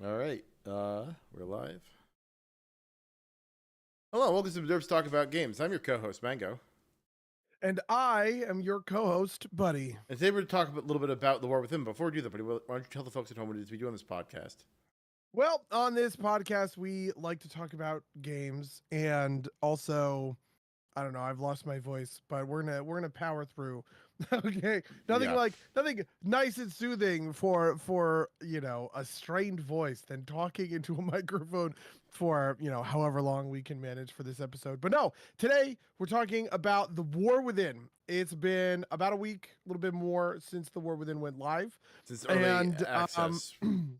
All right, we're live. Hello, welcome to the Derps Talk About Games. I'm your co-host, Mango. And I am your co-host, Buddy. And today we're going to talk a little bit about the War Within. Before we do that, Buddy, why don't you tell the folks at home what it is we do on this podcast? Well, on this podcast, we like to talk about games and also, I don't know, I've lost my voice, but we're gonna power through. Okay, Yeah. nothing nice and soothing for a strained voice than talking into a microphone for however long we can manage for this episode. But no, today we're talking about the War Within. It's been about a week, a little bit more since the War Within went live, Since early and access,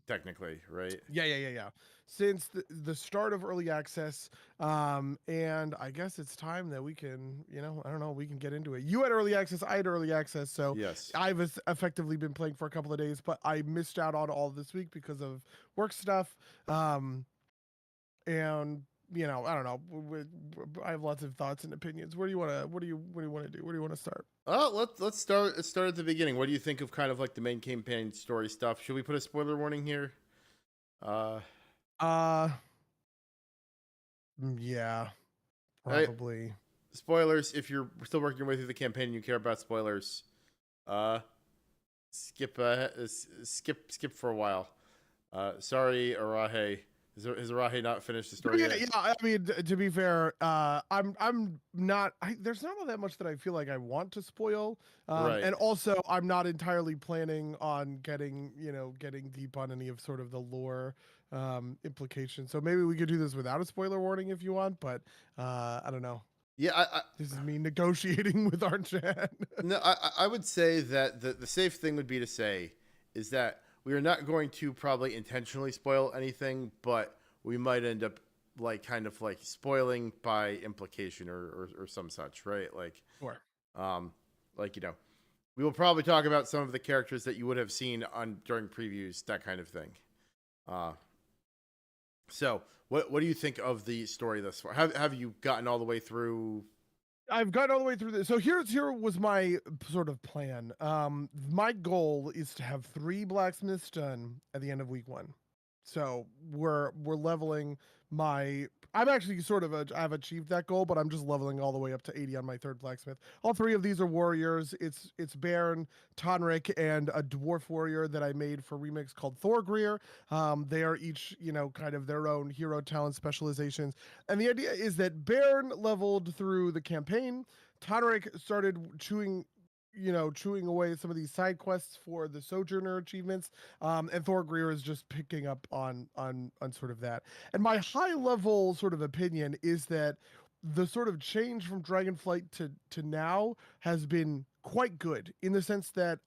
technically, right? yeah. Since the start of early access, and I guess it's time that we can, I don't know, we can get into it. You had early access, I had early access, so Yes. I've effectively been playing for a couple of days, but I missed out on all this week because of work stuff, and I don't know. I have lots of thoughts and opinions. What do you want to? What do you want to do? Where do you want to start? Let's start. Let's start at the beginning. What do you think of kind of like the main campaign story stuff? Should we put a spoiler warning here? Uh, yeah, probably. Spoilers. If you're still working your way through the campaign and you care about spoilers, uh, skip for a while. Sorry, Arahe. Has Arahe not finished the story yet? Yeah. I mean, to be fair, I'm not. There's not all that much that I feel like I want to spoil, Right. and also I'm not entirely planning on getting deep on any of sort of the lore implications. So maybe we could do this without a spoiler warning if you want, but I don't know. Yeah, This is me negotiating with our chat. no, I would say that the safe thing would be to say is that we are not going to probably intentionally spoil anything, but we might end up like kind of like spoiling by implication or some such, right? Sure. Um, like we will probably talk about some of the characters that you would have seen on during previews, that kind of thing. So what do you think of the story thus far? Have you gotten all the way through? I've gotten all the way through this. So here was my sort of plan. My goal is to have 3 blacksmiths done at the end of week 1. So we're leveling my. I'm actually sort of I've achieved that goal, but I'm just leveling all the way up to 80 on my 3rd blacksmith. All 3 of these are warriors. It's Baron, Tonrik, and a dwarf warrior that I made for remix called Thorgreer. They are each kind of their own hero talent specializations. And the idea is that Baron leveled through the campaign. Tonrik started chewing away some of these side quests for the Sojourner achievements, and Thorgreer is just picking up on sort of that. And my high level sort of opinion is that the sort of change from Dragonflight to now has been quite good in the sense that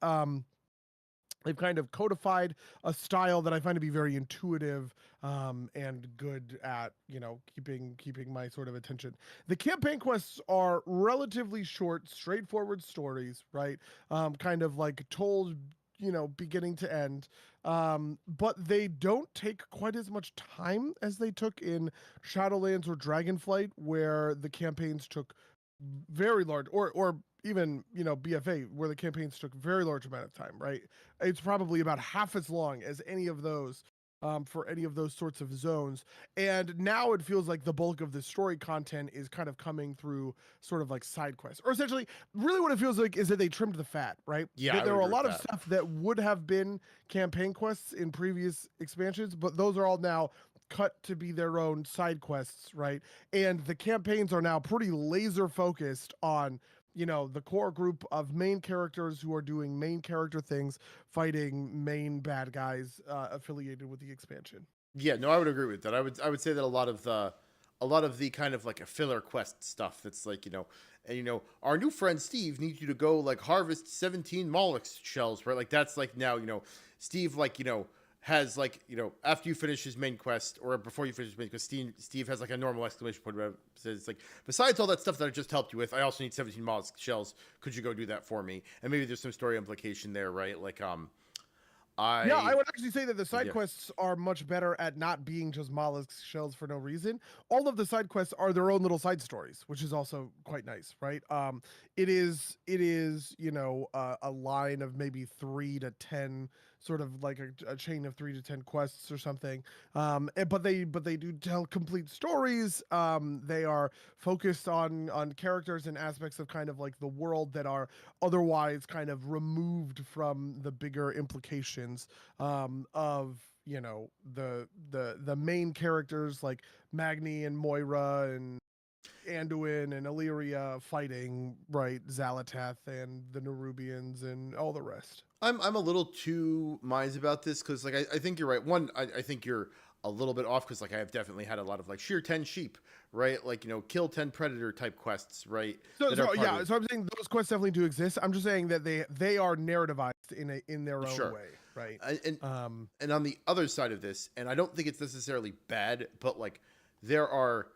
they've kind of codified a style that I find to be very intuitive and good at keeping my sort of attention. The campaign quests are relatively short, straightforward stories, right? Kind of like told beginning to end, but they don't take quite as much time as they took in Shadowlands or Dragonflight, where the campaigns took very large, or even BFA, where the campaigns took very large amount of time, right? It's probably about half as long as any of those, for any of those sorts of zones. And now it feels like the bulk of the story content is kind of coming through sort of like side quests, or essentially really what it feels like is that they trimmed the fat, right? Yeah, There were a lot of stuff that would have been campaign quests in previous expansions, but those are all now cut to be their own side quests, right? And the campaigns are now pretty laser focused on the core group of main characters who are doing main character things, fighting main bad guys affiliated with the expansion. Yeah, no, I would agree with that. I would say that a lot of the kind of like a filler quest stuff that's like, and our new friend Steve needs you to go like harvest 17 mollusk shells, right? Like that's like now, Steve like, has like, after you finish his main quest or before you finish his main quest, Steve has like a normal exclamation point where it says it's like, besides all that stuff that I just helped you with, I also need 17 mollusk shells. Could you go do that for me? And maybe there's some story implication there, right? Like I would actually say that the side quests are much better at not being just mollusk shells for no reason. All of the side quests are their own little side stories, which is also quite nice, right? It is a line of maybe 3 to 10 sort of like a chain of 3 to 10 quests or something. But they do tell complete stories. They are focused on characters and aspects of kind of like the world that are otherwise kind of removed from the bigger implications of the main characters like Magni and Moira and Anduin and Illyria fighting, right, Xalatath and the Nerubians and all the rest. I'm a little too minds about this because like I think you're right. One, I think you're a little bit off because like I have definitely had a lot of like shear 10 sheep, right? Like kill 10 predator type quests, right? So I'm saying those quests definitely do exist. I'm just saying that they are narrativized in their own Sure. way, right? And on the other side of this, and I don't think it's necessarily bad, but like there are,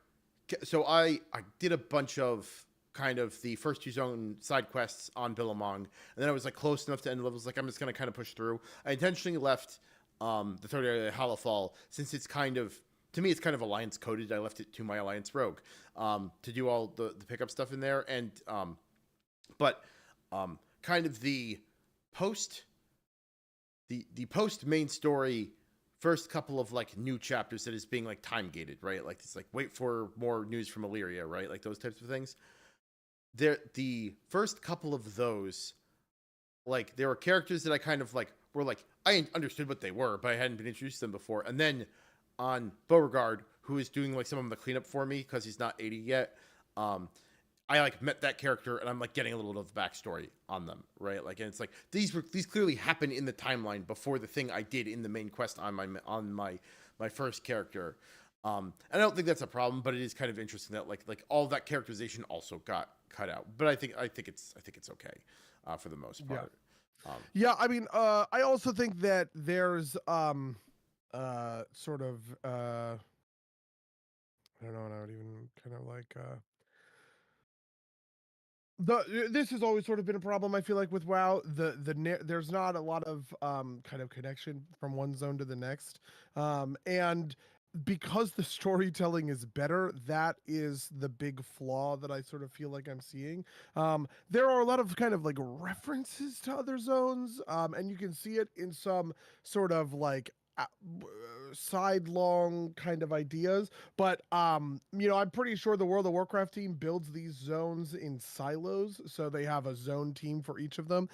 so I did a bunch of kind of the first 2 zone side quests on Billabong, and then I was like close enough to end levels, like I'm just gonna kind of push through. I intentionally left the third area, Hallowfall, since it's kind of, to me it's kind of alliance coded. I left it to my alliance rogue to do all the pickup stuff in there, and but kind of the post post main story first couple of like new chapters that is being like time gated, right? Like it's like wait for more news from Illyria, right? Like those types of things. The first couple of those, like there were characters that I kind of like were like I understood what they were, but I hadn't been introduced to them before. And then on Beauregard, who is doing like some of the cleanup for me because he's not 80 yet, I like met that character and I'm like getting a little bit of the backstory on them, right? Like, and it's like these clearly happen in the timeline before the thing I did in the main quest on my first character. And I don't think that's a problem, but it is kind of interesting that like all that characterization also got cut out. But I think it's okay for the most part. Yeah, I mean, I also think that there's sort of I don't know, and I would even kind of like this has always sort of been a problem I feel like with WoW. There's not a lot of kind of connection from one zone to the next, and because the storytelling is better, that is the big flaw that I sort of feel like I'm seeing. There are a lot of kind of like references to other zones, and you can see it in some sort of like sidelong kind of ideas, but I'm pretty sure the World of Warcraft team builds these zones in silos, so they have a zone team for each of them,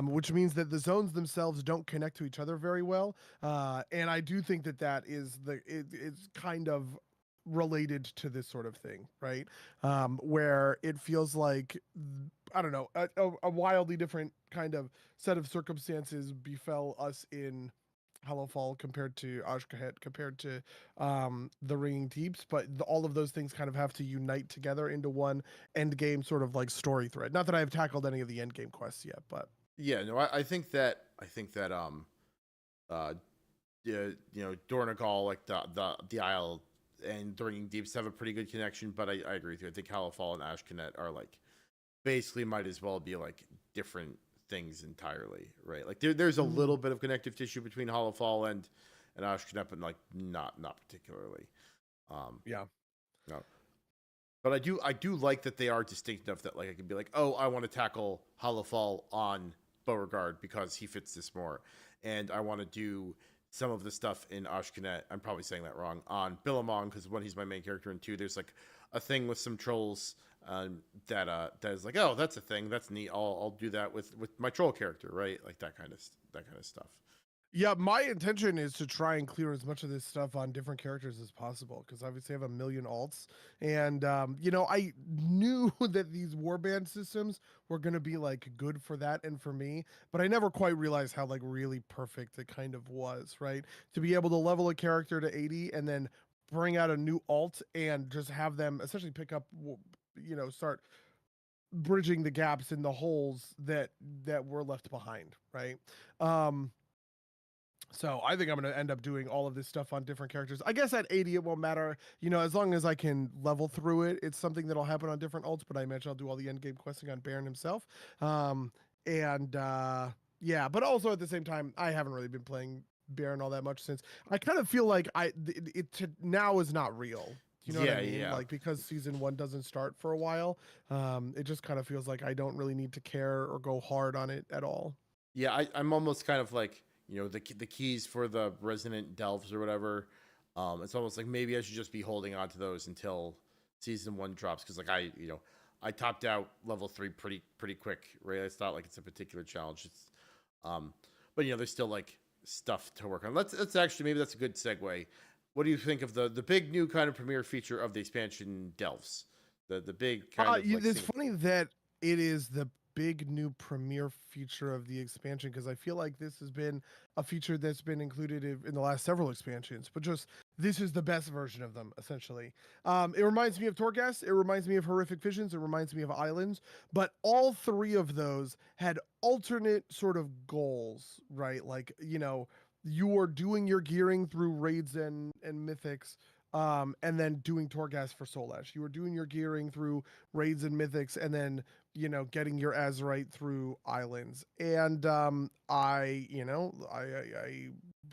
which means that the zones themselves don't connect to each other very well, and I do think that it's kind of related to this sort of thing, right? Where it feels like, I don't know, a wildly different kind of set of circumstances befell us in Hallowfall compared to Ahj'kahet, compared to the Ringing Deeps, but all of those things kind of have to unite together into one endgame sort of like story thread. Not that I have tackled any of the endgame quests yet, but Yeah, no, I think that Dorn Aghal, like the Isle and the Ringing Deeps have a pretty good connection, but I agree with you. I think Hallowfall and Ahj'kahet are like basically might as well be like different things entirely, right? Like there's a little bit of connective tissue between Hallowfall and Ahj'kahet, but like not particularly. Yeah. No. But I do like that they are distinct enough that like I can be like, oh, I want to tackle Hallowfall on Beauregard because he fits this more, and I want to do some of the stuff in Ahj'kahet. I'm probably saying that wrong, on Billabong because one, he's my main character, and two, there's like a thing with some trolls that is like, oh, that's a thing, that's neat. I'll do that with my troll character, right? Like that kind of stuff. Yeah, my intention is to try and clear as much of this stuff on different characters as possible because obviously I have a million alts, and I knew that these warband systems were going to be like good for that and for me, but I never quite realized how like really perfect it kind of was, right? To be able to level a character to 80 and then bring out a new alt and just have them essentially pick up, start bridging the gaps in the holes that were left behind, right? So I think I'm going to end up doing all of this stuff on different characters. I guess at 80 it won't matter, as long as I can level through it. It's something that'll happen on different ults, but I imagine I'll do all the end game questing on Baron himself. Yeah, but also at the same time, I haven't really been playing Baron all that much since I kind of feel like now is not real. You know what I mean? Yeah. Like because season 1 doesn't start for a while, it just kind of feels like I don't really need to care or go hard on it at all. Yeah, I'm almost kind of like the keys for the resident delves or whatever. It's almost like maybe I should just be holding on to those until season 1 drops, because like I topped out level 3 pretty quick, right? It's not like it's a particular challenge. It's but there's still like stuff to work on. Let's actually, maybe that's a good segue. What do you think of the big new kind of premiere feature of the expansion delves? The big kind of like it's funny that it is the big new premiere feature of the expansion, because I feel like this has been a feature that's been included in the last several expansions, but just this is the best version of them, essentially. It reminds me of Torghast, it reminds me of Horrific Visions, it reminds me of Islands, but all 3 of those had alternate sort of goals, right? Like, you are doing your gearing through raids and mythics, and then doing Torghast for Soul Ash. You were doing your gearing through raids and mythics, and then getting your Azurite through islands. And I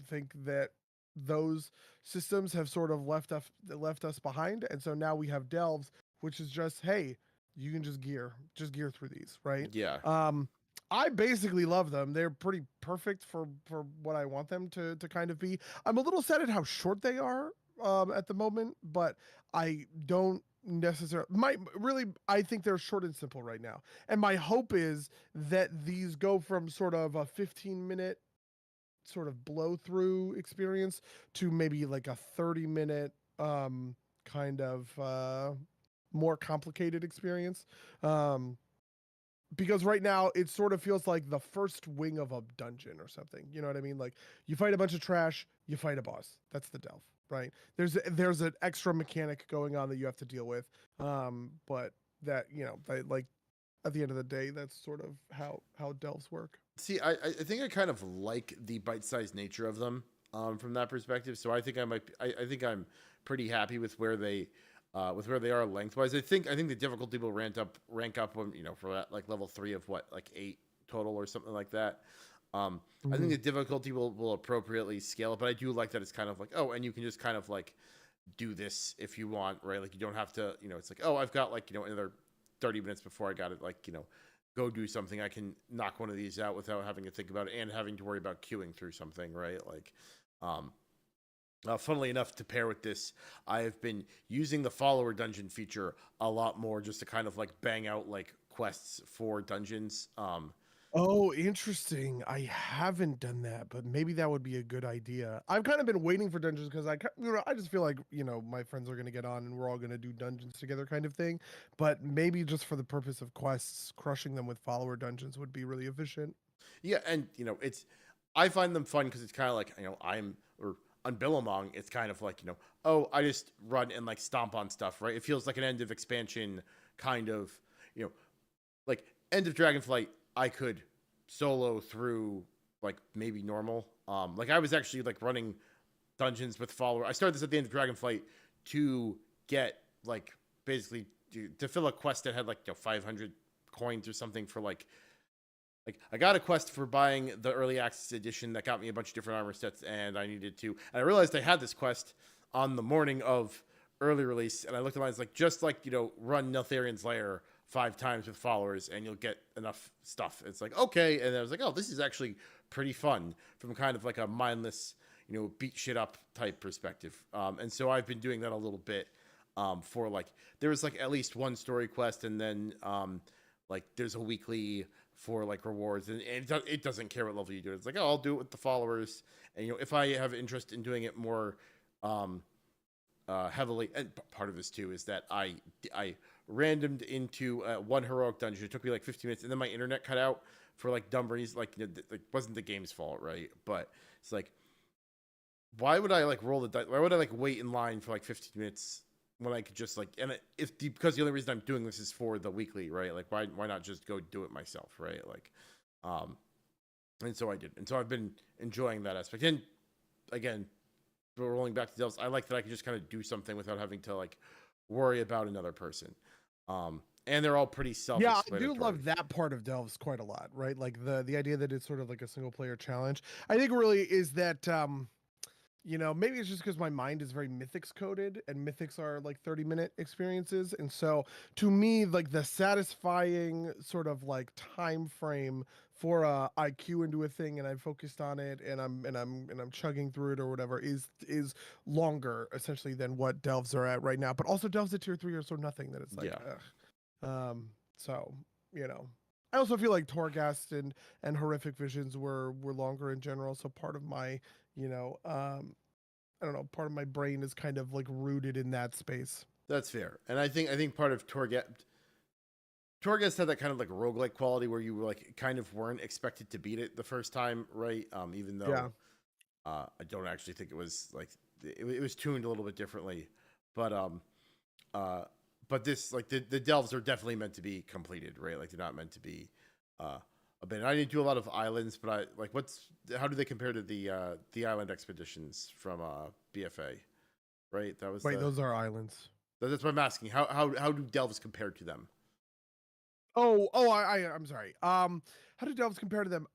think that those systems have sort of left us behind, and so now we have delves, which is just, hey, you can just gear through these, right? Yeah. I basically love them. They're pretty perfect for what I want them to kind of be. I'm a little sad at how short they are at the moment, but I don't necessarily I think they're short and simple right now. And my hope is that these go from sort of a 15-minute sort of blow through experience to maybe like a 30-minute kind of more complicated experience. Because right now it sort of feels like the first wing of a dungeon or something. You know what I mean? Like, you fight a bunch of trash, you fight a boss. That's the delve, right? There's an extra mechanic going on that you have to deal with. But that, like, at the end of the day, that's sort of how delves work. See, I think I kind of like the bite-sized nature of them from that perspective. So I think I think I'm pretty happy with where they are lengthwise. I think the difficulty will rank up when for that like level 3 of what, like 8 total or something like that. I think the difficulty will appropriately scale it, but I do like that it's kind of like, oh, and you can just kind of like do this if you want, right? Like, you don't have to, it's like, oh, I've got like another 30 minutes before I got it, like, go do something. I can knock one of these out without having to think about it and having to worry about queuing through something, right? Like, funnily enough, to pair with this, I have been using the follower dungeon feature a lot more, just to kind of like bang out like quests for dungeons. Oh, interesting. I haven't done that, but maybe that would be a good idea. I've kind of been waiting for dungeons because I just feel like, my friends are going to get on and we're all going to do dungeons together kind of thing. But maybe just for the purpose of quests, crushing them with follower dungeons would be really efficient. Yeah, and I find them fun because it's kind of like, on Billabong, it's kind of like, oh, I just run and like stomp on stuff, right? It feels like an end of expansion kind of, like end of Dragonflight, I could solo through like maybe normal. Like, I was actually like running dungeons with follower. I started this at the end of Dragonflight to get like basically to fill a quest that had like 500 coins or something for like I got a quest for buying the early access edition that got me a bunch of different armor sets, and I needed to. And I realized I had this quest on the morning of early release, and I looked at mine. It's like, just like, run Neltharian's Lair 5 times with followers, and you'll get enough stuff. It's like, okay. And then I was like, oh, this is actually pretty fun from kind of like a mindless, beat shit up type perspective. And so I've been doing that a little bit for like, there was like at least one story quest, and then like there's a weekly for like rewards, and it doesn't care what level you do it. It's like, oh, I'll do it with the followers, and if I have interest in doing it more heavily. And part of this too is that I randomed into one heroic dungeon. It took me like 15 minutes, and then my internet cut out for like dumb reasons. Like, it wasn't the game's fault, right? But it's like, why would I like roll the dice? Why would I like wait in line for like 15 minutes when I could just like, and because the only reason I'm doing this is for the weekly, right? Like, why not just go do it myself, right? Like, and so I did, and so I've been enjoying that aspect. And again, rolling back to Delves, I like that I can just kind of do something without having to like worry about another person. And they're all pretty self-explanatory. Yeah, I do love that part of Delves quite a lot, right? Like the idea that it's sort of like a single player challenge. I think really is that you know, maybe it's just because my mind is very mythics coded, and mythics are like 30-minute experiences. And so to me, like the satisfying sort of like time frame for IQ into a thing, and I focused on it, and I'm chugging through it or whatever, is longer essentially than what delves are at right now. But also delves at tier 3 are so nothing that it's like Yeah. so, you know, I also feel like Torghast and Horrific Visions were longer in general. So part of my, you know, I don't know, part of my brain is kind of like rooted in that space. That's fair. And I think part of Torghast had that kind of like roguelike quality where you were like kind of weren't expected to beat it the first time, right? Even though Yeah. I don't actually think it was like it was tuned a little bit differently, but uh, but this like the delves are definitely meant to be completed, right? Like they're not meant to be abandoned. I didn't do a lot of islands, but I like how do they compare to the island expeditions from BFA, right? That was Wait, those are islands. that's what I'm asking. How do delves compare to them? I'm sorry. How do delves compare to them?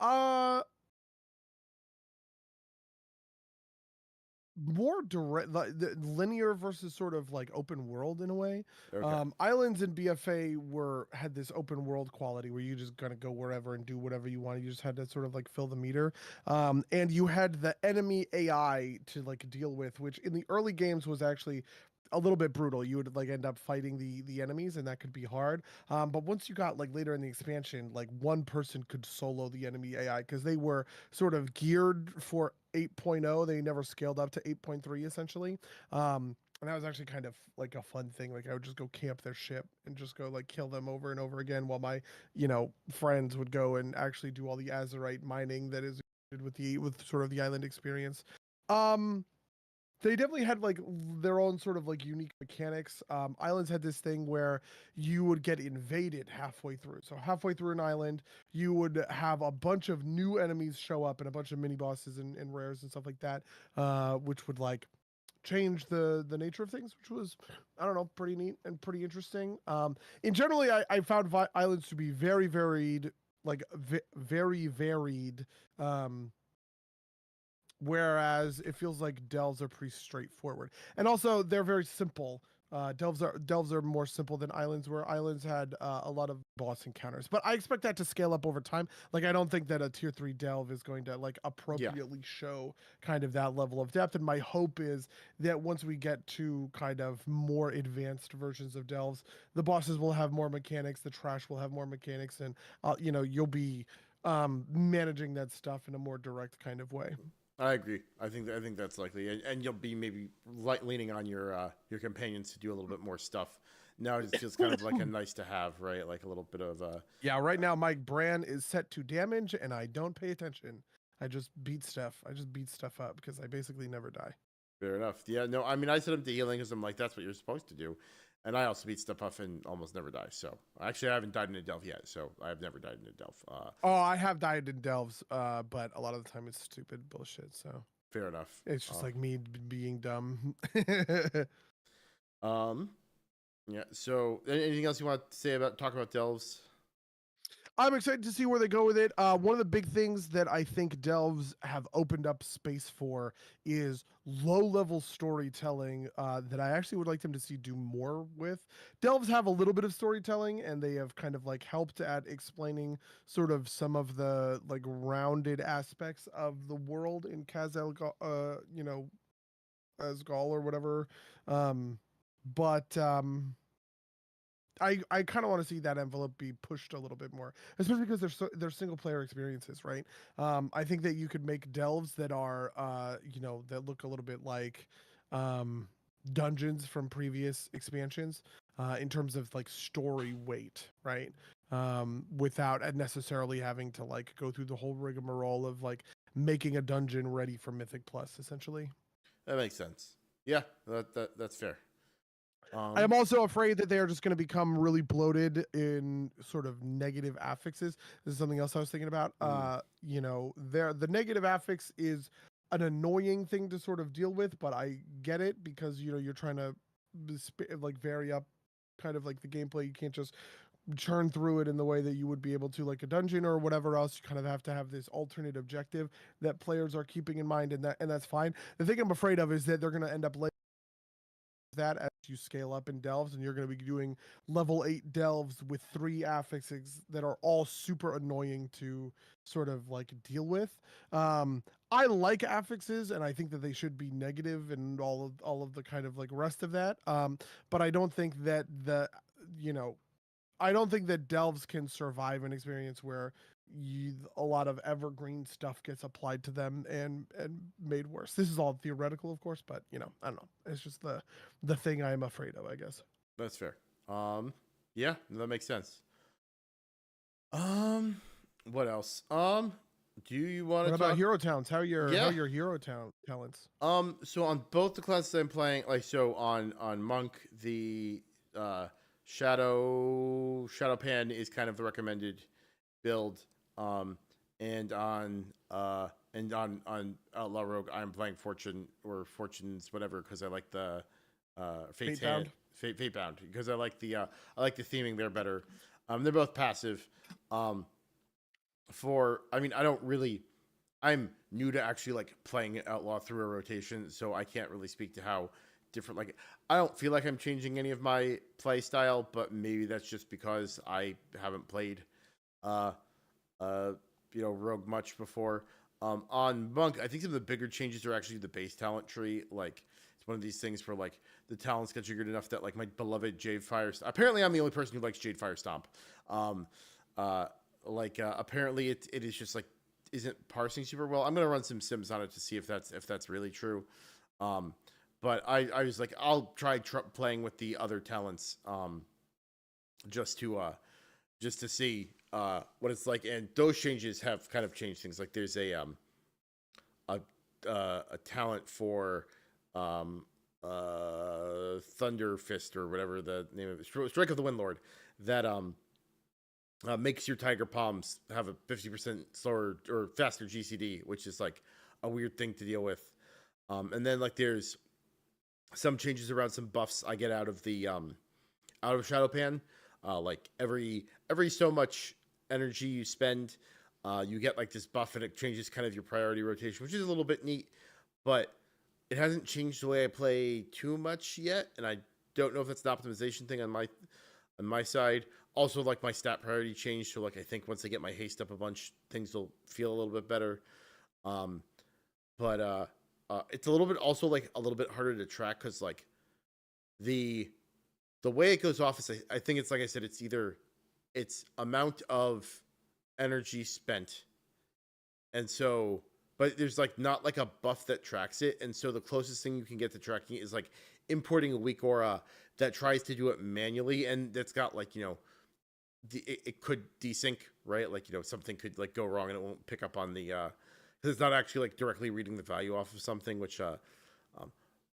More direct, the linear versus sort of like open world in a way. Okay. Islands in BFA had this open world quality where you just gonna go wherever and do whatever you want. You just had to sort of like fill the meter, and you had the enemy AI to like deal with, which in the early games was actually a little bit brutal. You would like end up fighting the enemies, and that could be hard. But once you got like later in the expansion, like one person could solo the enemy AI because they were sort of geared for 8.0. They never scaled up to 8.3 essentially. And that was actually kind of like a fun thing. Like I would just go camp their ship and just go like kill them over and over again while my, you know, friends would go and actually do all the azurite mining that is with sort of the island experience. Um they definitely had like their own sort of like unique mechanics. Islands had this thing where you would get invaded halfway through. So halfway through an island, you would have a bunch of new enemies show up and a bunch of mini bosses and rares and stuff like that, which would like change the nature of things, which was, I don't know, pretty neat and pretty interesting. In generally, I found islands to be very varied, like very varied. Whereas it feels like delves are pretty straightforward, and also they're very simple. Delves are more simple than islands, where islands had a lot of boss encounters. But I expect that to scale up over time. Like I don't think that a tier 3 delve is going to like Yeah. appropriately show kind of that level of depth. And my hope is that once we get to kind of more advanced versions of delves, the bosses will have more mechanics, the trash will have more mechanics, and you know, you'll be managing that stuff in a more direct kind of way. I agree. I think that's likely, and you'll be maybe leaning on your companions to do a little bit more stuff. Now it just feels kind of like a nice to have, right? Like a little bit of Yeah, right now my brand is set to damage and I don't pay attention. I just beat stuff. I just beat stuff up because I basically never die. fair enough. Yeah, no, I mean I set him to healing because I'm like that's what you're supposed to do, and I also beat stuff up and almost never die. So actually, I haven't died in a delve yet, so I've never died in a delve. Oh, I have died in delves, but a lot of the time it's stupid bullshit. So Fair enough. it's just like me being dumb. Um, yeah. So anything else you want to say about talk about delves? I'm excited to see where they go with it. One of the big things that I think delves have opened up space for is low-level storytelling that I actually would like them to see do more with. Delves have a little bit of storytelling, and they have kind of like helped at explaining sort of some of the like rounded aspects of the world in Khaz, you know, Asgal or whatever. Um, but I kind of want to see that envelope be pushed a little bit more, especially because they're single player experiences, right? I think that you could make delves that are, you know, that look a little bit like um, dungeons from previous expansions in terms of like story weight, right? Without necessarily having to like go through the whole rigmarole of like making a dungeon ready for Mythic Plus, essentially. That makes sense. Yeah, that's fair. I am also afraid that they are just going to become really bloated in sort of negative affixes. This is something else I was thinking about. You know, the negative affix is an annoying thing to sort of deal with, but I get it because you know you're trying to like vary up kind of like the gameplay. You can't just churn through it in the way that you would be able to like a dungeon or whatever else. You kind of have to have this alternate objective that players are keeping in mind, and that's fine. The thing I'm afraid of is that they're going to end up that as you scale up in delves, and you're going to be doing level 8 delves with 3 affixes that are all super annoying to sort of like deal with. I like affixes, and I think that they should be negative and all of the kind of like rest of that. But I don't think that you know I don't think that delves can survive an experience where a lot of evergreen stuff gets applied to them and made worse. This is all theoretical, of course, but I don't know. It's just the thing I'm afraid of, I guess. That's fair. Yeah, that makes sense. What else? Do you want to What talk about hero towns? How Yeah. your hero town talents? So on both the classes I'm playing, like so on monk, the shadow pan is kind of the recommended build. And on outlaw rogue, I'm playing fortune or fortunes whatever because I like the fate's hand, fate bound because I like the theming there better. They're both passive. I don't really. I'm new to actually like playing outlaw through a rotation, so I can't really speak to how different. Like, I don't feel like I'm changing any of my play style, but maybe that's just because I haven't played, rogue much before. On monk, I think some of the bigger changes are actually the base talent tree. Like, it's one of these things where like the talents get triggered enough that like my beloved Jade Fire. Apparently, I'm the only person who likes Jade Fire Stomp. Apparently it is just like isn't parsing super well. I'm gonna run some sims on it to see if that's really true. But I was like, I'll try playing with the other talents, just to see what it's like. And those changes have kind of changed things. Like there's a talent for Thunder Fist or whatever the name of it, Strike of the Windlord, that makes your Tiger Palms have a 50% slower or faster GCD, which is like a weird thing to deal with. And then like there's some changes around some buffs I get out of the out of Shadowpan. Like every so much energy you spend, you get like this buff, and it changes kind of your priority rotation, which is a little bit neat. But it hasn't changed the way I play too much yet, and I don't know if it's an optimization thing on my side. Also, like my stat priority changed, so like I think once I get my haste up a bunch, things will feel a little bit better. But it's a little bit also like a little bit harder to track because like the way it goes off is I think it's like I said, it's amount of energy spent, and so but there's like not like a buff that tracks it, and so the closest thing you can get to tracking it is like importing a weak aura that tries to do it manually, and that's got like it could desync, right? Like something could like go wrong and it won't pick up on the because it's not actually like directly reading the value off of something, which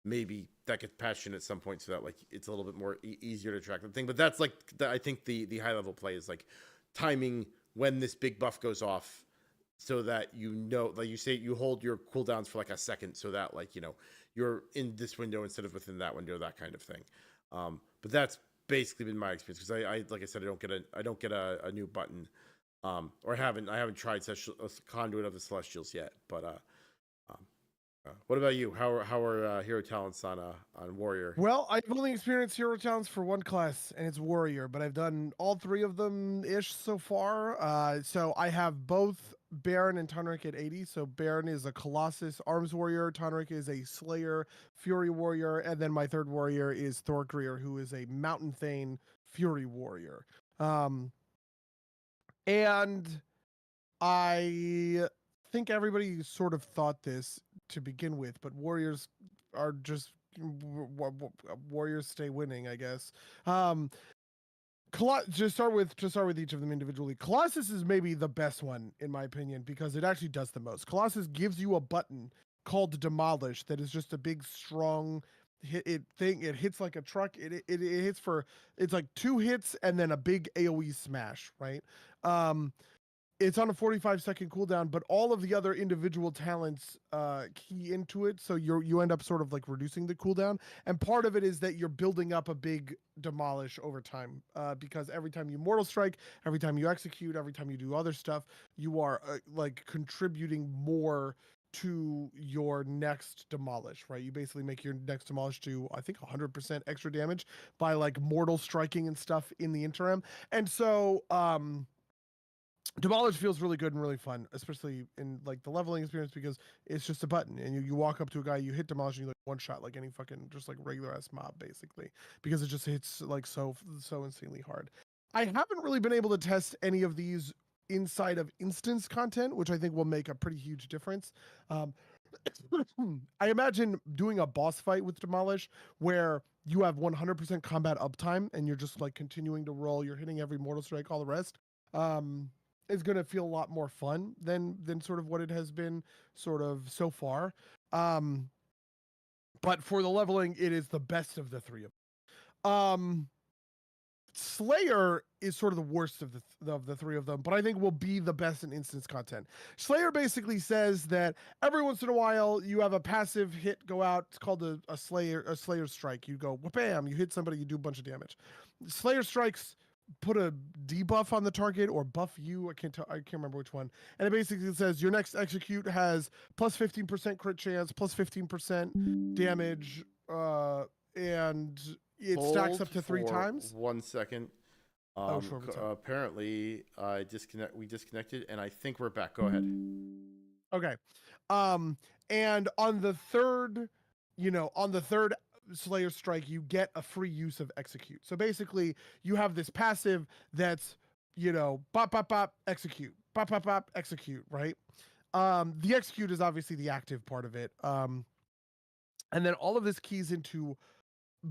maybe that gets patched in at some point so that like it's a little bit more easier to track the thing. But that's like I think the high level play is like timing when this big buff goes off so that like you say you hold your cooldowns for like a second so that like you're in this window instead of within that window, that kind of thing. But that's basically been my experience because I like I said, I don't get a new button, or I haven't tried such a Conduit of the Celestials yet. But what about you? How are hero talents on warrior? Well, I've only experienced hero talents for one class, and it's warrior, but I've done all 3 of them ish so far. So I have both Baron and Tonrik at 80. So Baron is a Colossus arms warrior, Tonrik is a Slayer Fury warrior, and then my third warrior is Thorgrir, who is a Mountain Thane Fury warrior. And I think everybody sort of thought this to begin with, but warriors are just warriors stay winning, I guess. Just start with each of them individually. Colossus is maybe the best one in my opinion because it actually does the most. Colossus gives you a button called Demolish that is just a big strong thing. It hits like a truck. It hits for it's like 2 hits and then a big AoE smash, right? it's on a 45-second cooldown, but all of the other individual talents key into it, so you end up sort of like reducing the cooldown. And part of it is that you're building up a big demolish over time, because every time you mortal strike, every time you execute, every time you do other stuff, you are like contributing more to your next demolish, right? You basically make your next demolish do, I think, 100% extra damage by like mortal striking and stuff in the interim. And so demolish feels really good and really fun, especially in like the leveling experience, because it's just a button and you walk up to a guy, you hit demolish, and you like one shot like any fucking just like regular ass mob, basically, because it just hits like so insanely hard. I haven't really been able to test any of these inside of instance content, which I think will make a pretty huge difference. I imagine doing a boss fight with demolish where you have 100% combat uptime and you're just like continuing to roll, you're hitting every mortal strike, all the rest. Is going to feel a lot more fun than sort of what it has been sort of so far. But for the leveling, it is the best of the three of them. Slayer is sort of the worst of the three of them, but I think will be the best in instance content. Slayer basically says that every once in a while you have a passive hit go out. It's called a Slayer strike. You go bam, you hit somebody, you do a bunch of damage. Slayer strikes put a debuff on the target or buff you. I can't remember which one. And it basically says your next execute has plus 15% crit chance, plus 15% damage, and it stacks up to 3 times. 1 second. Sure, apparently, we disconnected, and I think we're back. Go ahead. Okay. And on the third Slayer strike, you get a free use of execute. So basically, you have this passive that's, bop, bop, bop, execute, bop, bop, bop, execute, right? The execute is obviously the active part of it. And then all of this keys into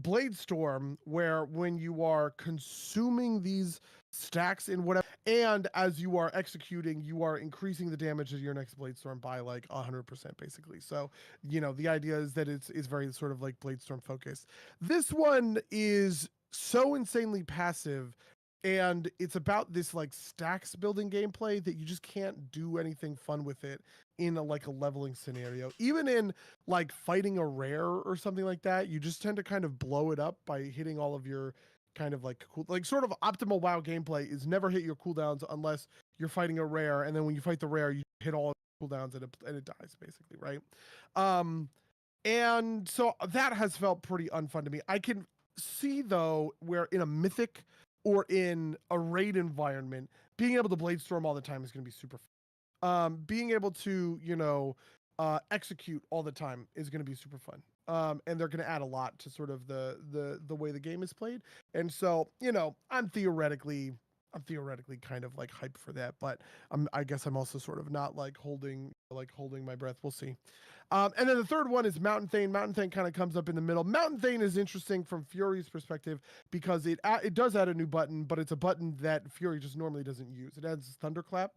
Bladestorm, where when you are consuming these stacks in whatever, and as you are executing, you are increasing the damage of your next Bladestorm by like 100%, basically. So, the idea is that it's very sort of like Bladestorm focused. This one is so insanely passive, and it's about this like stacks building gameplay that you just can't do anything fun with it in a leveling scenario. Even in like fighting a rare or something like that, you just tend to kind of blow it up by hitting all of your kind of like cool, like sort of optimal WoW gameplay is never hit your cooldowns unless you're fighting a rare, and then when you fight the rare, you hit all of the cooldowns and it dies, basically, right? And so that has felt pretty unfun to me. I can see though where in a mythic or in a raid environment, being able to Bladestorm all the time is going to be super fun. Being able to, execute all the time is going to be super fun. And they're going to add a lot to sort of the way the game is played. And so, I'm theoretically kind of like hyped for that, but I guess I'm also sort of not like holding my breath. We'll see. And then the third one is Mountain Thane. Mountain Thane kind of comes up in the middle. Mountain Thane is interesting from Fury's perspective because it does add a new button, but it's a button that Fury just normally doesn't use. It adds Thunderclap.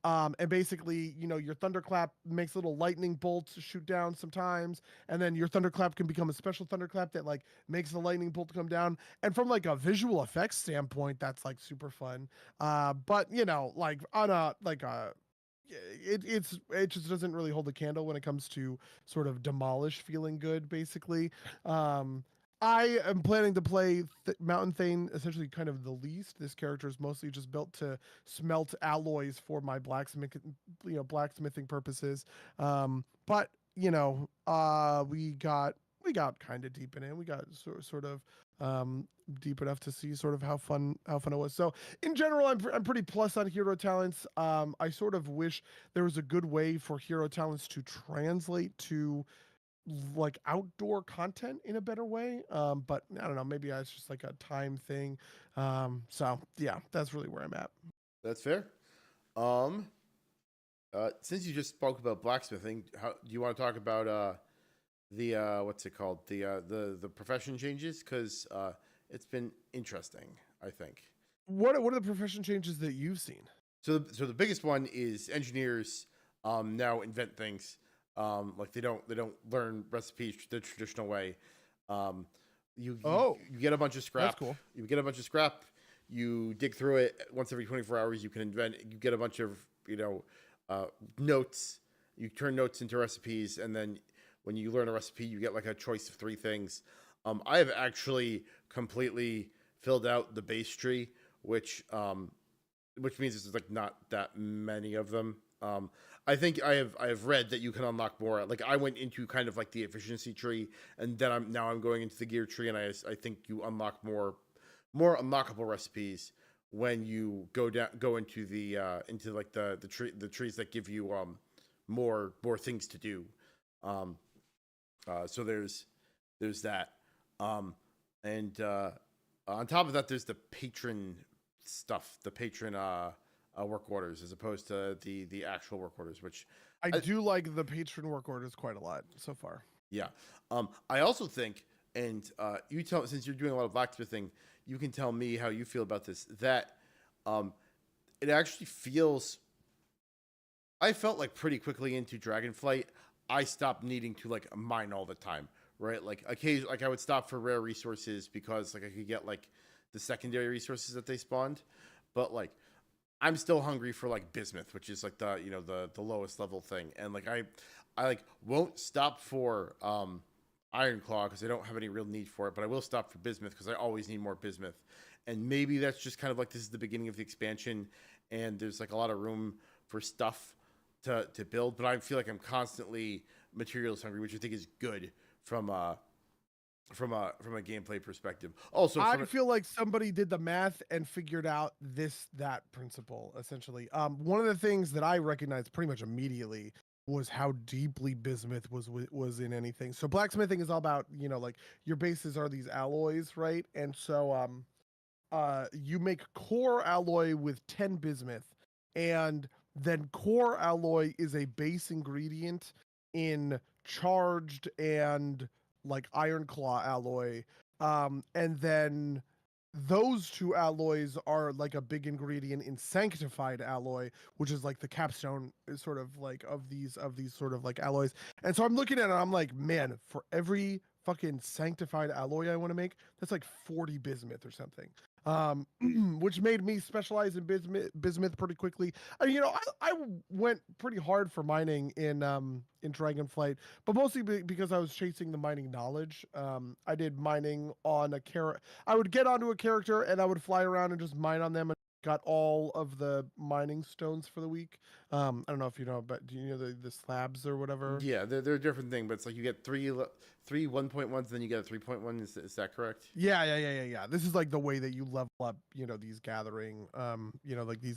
And basically, your Thunderclap makes little lightning bolts shoot down sometimes, and then your Thunderclap can become a special Thunderclap that like makes the lightning bolt come down. And from like a visual effects standpoint, that's like super fun. But like on a it just doesn't really hold a candle when it comes to sort of demolish feeling good, basically. I am planning to play Mountain Thane essentially kind of the least. This character is mostly just built to smelt alloys for my blacksmithing purposes. But we got kind of deep in it. We got sort of deep enough to see sort of how fun it was. So in general, I'm pretty plus on hero talents. I sort of wish there was a good way for hero talents to translate to like outdoor content in a better way. But I don't know, maybe it's just like a time thing. So yeah, that's really where I'm at. That's fair. Since you just spoke about blacksmithing, how do you want to talk about the what's it called, the profession changes? Because it's been interesting, I think. What are the profession changes that you've seen? So the biggest one is engineers now invent things. Like they don't learn recipes the traditional way. You get a bunch of scrap. That's cool. You get a bunch of scrap. You dig through it once every 24 hours. You can invent. You get a bunch of you know, notes. You turn notes into recipes, and then when you learn a recipe, you get like a choice of 3 things. I have actually completely filled out the base tree, which means there's like not that many of them. I think I have read that you can unlock more. Like I went into kind of like the efficiency tree, and then I'm going into the gear tree, and I think you unlock more unlockable recipes when you go into like the trees that give you more things to do. Um, so there's that, and on top of that, there's the patron stuff, the patron work orders, as opposed to the actual work orders, which I do like the patron work orders quite a lot so far. yeah. I also think, and you tell, since you're doing a lot of blacksmithing, you can tell me how you feel about this. That it actually feels. I felt like pretty quickly into Dragonflight, I stopped needing to like mine all the time, right? Like occasionally, like I would stop for rare resources because like I could get like the secondary resources that they spawned, but like I'm still hungry for like bismuth, which is like the lowest level thing, and like I like won't stop for iron claw because I don't have any real need for it, but I will stop for bismuth because I always need more bismuth, and maybe that's just kind of like this is the beginning of the expansion, and there's like a lot of room for stuff to build, but I feel like I'm constantly materials hungry, which I think is good from from a gameplay perspective. Also, I feel like somebody did the math and figured out that principle essentially. One of the things that I recognized pretty much immediately was how deeply bismuth was in anything. So blacksmithing is all about, like your bases are these alloys, right? And so you make core alloy with 10 bismuth, and then core alloy is a base ingredient in charged and like iron claw alloy. And then those two alloys are like a big ingredient in sanctified alloy, which is like the capstone sort of like of these sort of like alloys. And so I'm looking at it, I'm like, man, for every fucking sanctified alloy I want to make, that's like 40 bismuth or something. Which made me specialize in bismuth pretty quickly. I went pretty hard for mining in Dragonflight, but mostly because I was chasing the mining knowledge. I did mining on a character. I would get onto a character and I would fly around and just mine on them, and got all of the mining stones for the week. I don't know if you know, but do you know the slabs or whatever? yeah, they're a different thing, but it's like you get three 1.1s, then you get a 3.1. Is that correct? Yeah. This is like the way that you level up, like these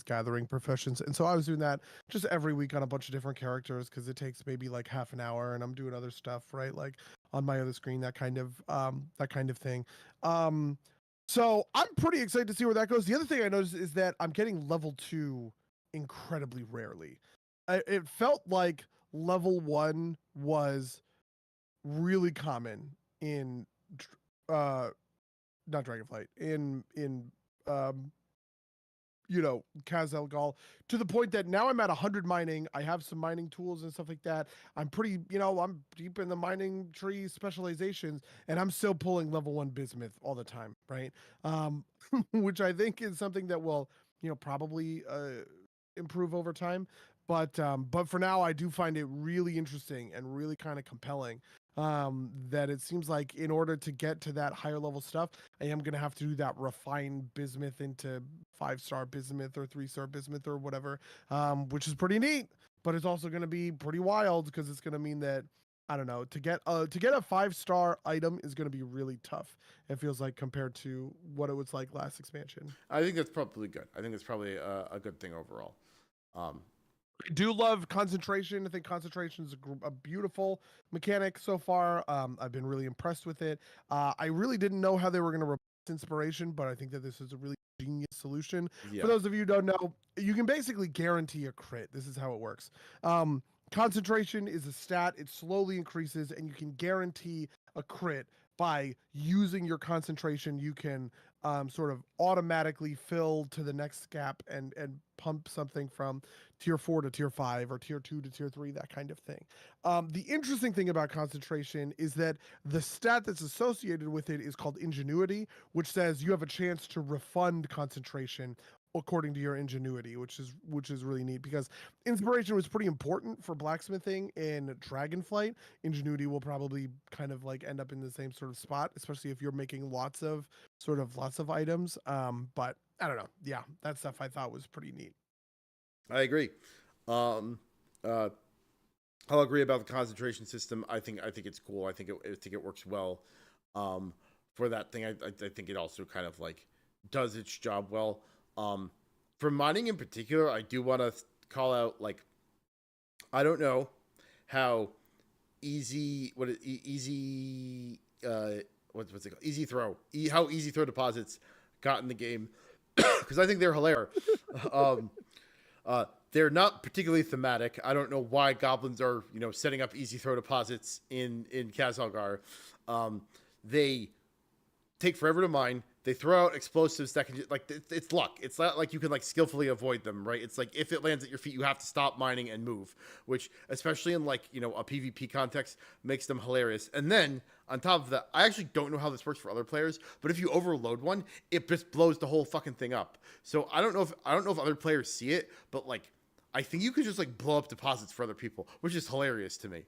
gathering professions. And so I was doing that just every week on a bunch of different characters because it takes maybe like half an hour, and I'm doing other stuff, right? Like on my other screen, that kind of thing. So I'm pretty excited to see where that goes. The other thing I noticed is that I'm getting level 2 incredibly rarely. It felt like level 1 was really common in uh not Dragonflight, in um Khaz Aghal, to the point that now I'm at 100 mining. I have some mining tools and stuff like that. I'm pretty, I'm deep in the mining tree specializations, and I'm still pulling level 1 bismuth all the time, right? Which I think is something that will, probably improve over time. But for now, I do find it really interesting and really kind of compelling, that it seems like in order to get to that higher level stuff, I am going to have to do that refined bismuth into 5-star bismuth or 3-star bismuth or whatever, which is pretty neat. But it's also going to be pretty wild because it's going to mean that, I don't know, to get a 5-star item is going to be really tough. It feels like, compared to what it was like last expansion. I think that's probably good. I think that's probably a good thing overall. I do love concentration. I think concentration is a beautiful mechanic so far. I've been really impressed with it. I really didn't know how they were going to replace inspiration, but I think that this is a really genius solution. Yeah. For those of you who don't know, you can basically guarantee a crit. This is how it works. Concentration is a stat. It slowly increases, and you can guarantee a crit by using your concentration. You can sort of automatically fill to the next gap and pump something from tier 4 to tier 5 or tier 2 to tier 3, that kind of thing. The interesting thing about concentration is that the stat that's associated with it is called ingenuity, which says you have a chance to refund concentration according to your ingenuity, which is really neat because inspiration was pretty important for blacksmithing in Dragonflight. Ingenuity will probably kind of like end up in the same sort of spot, especially if you're making lots of items. But I don't know. Yeah, that stuff I thought was pretty neat. I agree. Um, uh, I'll agree about the concentration system. I think it's cool. I think it works well. Um, for that thing, I think it also kind of like does its job well. Um, for mining in particular, I do want to call out like I don't know how easy what's it called, easy throw how easy throw deposits got in the game because I think they're hilarious. um, they're not particularly thematic. I don't know why goblins are setting up easy throw deposits in Khaz. They take forever to mine. They throw out explosives that can like it's luck. It's not like you can like skillfully avoid them, right? It's like if it lands at your feet, you have to stop mining and move, which especially in like a PvP context makes them hilarious. And then on top of that, I actually don't know how this works for other players, but if you overload one, it just blows the whole fucking thing up. So I don't know if other players see it, but like I think you could just like blow up deposits for other people, which is hilarious to me.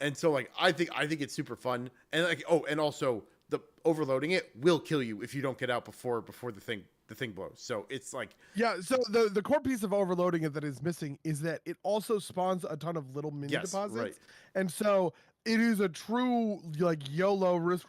And so like I think it's super fun, and like and also the overloading it will kill you if you don't get out before the thing blows. So it's like yeah. So the core piece of overloading it that is missing is that it also spawns a ton of little mini deposits, right. And so it is a true like YOLO risk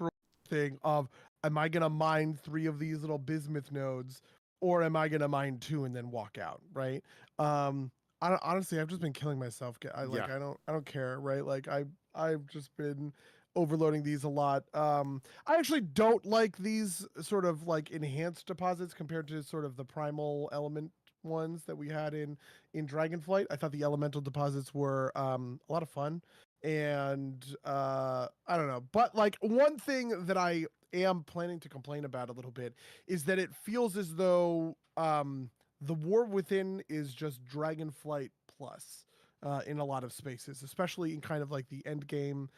thing of am I gonna mine 3 of these little bismuth nodes or am I gonna mine 2 and then walk out, right? Honestly, I've just been killing myself. I don't care, right? Like I've just been overloading these a lot. I actually don't like these sort of like enhanced deposits compared to sort of the primal element ones that we had in Dragonflight. I thought the elemental deposits were a lot of fun, and I don't know. But like one thing that I am planning to complain about a little bit is that it feels as though the War Within is just Dragonflight plus in a lot of spaces, especially in kind of like the endgame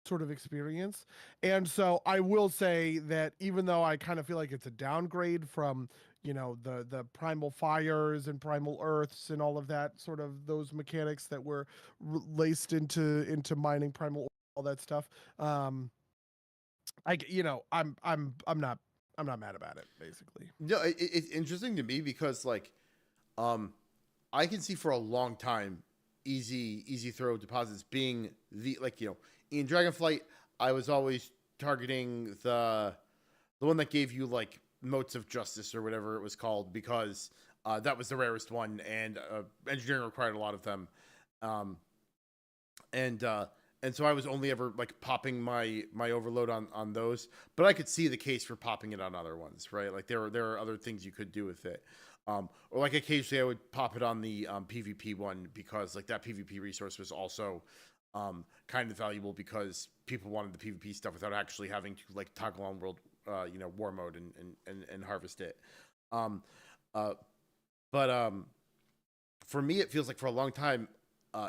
sort of experience. And so I will say that even though I kind of feel like it's a downgrade from the primal fires and primal earths and all of that sort of those mechanics that were laced into mining primal, all that stuff. I'm not mad about it, basically. No, it's interesting to me because like um I can see for a long time easy throw deposits being the like in Dragonflight I was always targeting the one that gave you like motes of justice or whatever it was called because that was the rarest one and engineering required a lot of them. Um, and so I was only ever like popping my overload on those, but I could see the case for popping it on other ones, right? Like there are other things you could do with it. Or like occasionally I would pop it on the PvP one because like that PvP resource was also kind of valuable because people wanted the PvP stuff without actually having to like toggle on war mode and harvest it. Um, uh, but for me, it feels like for a long time,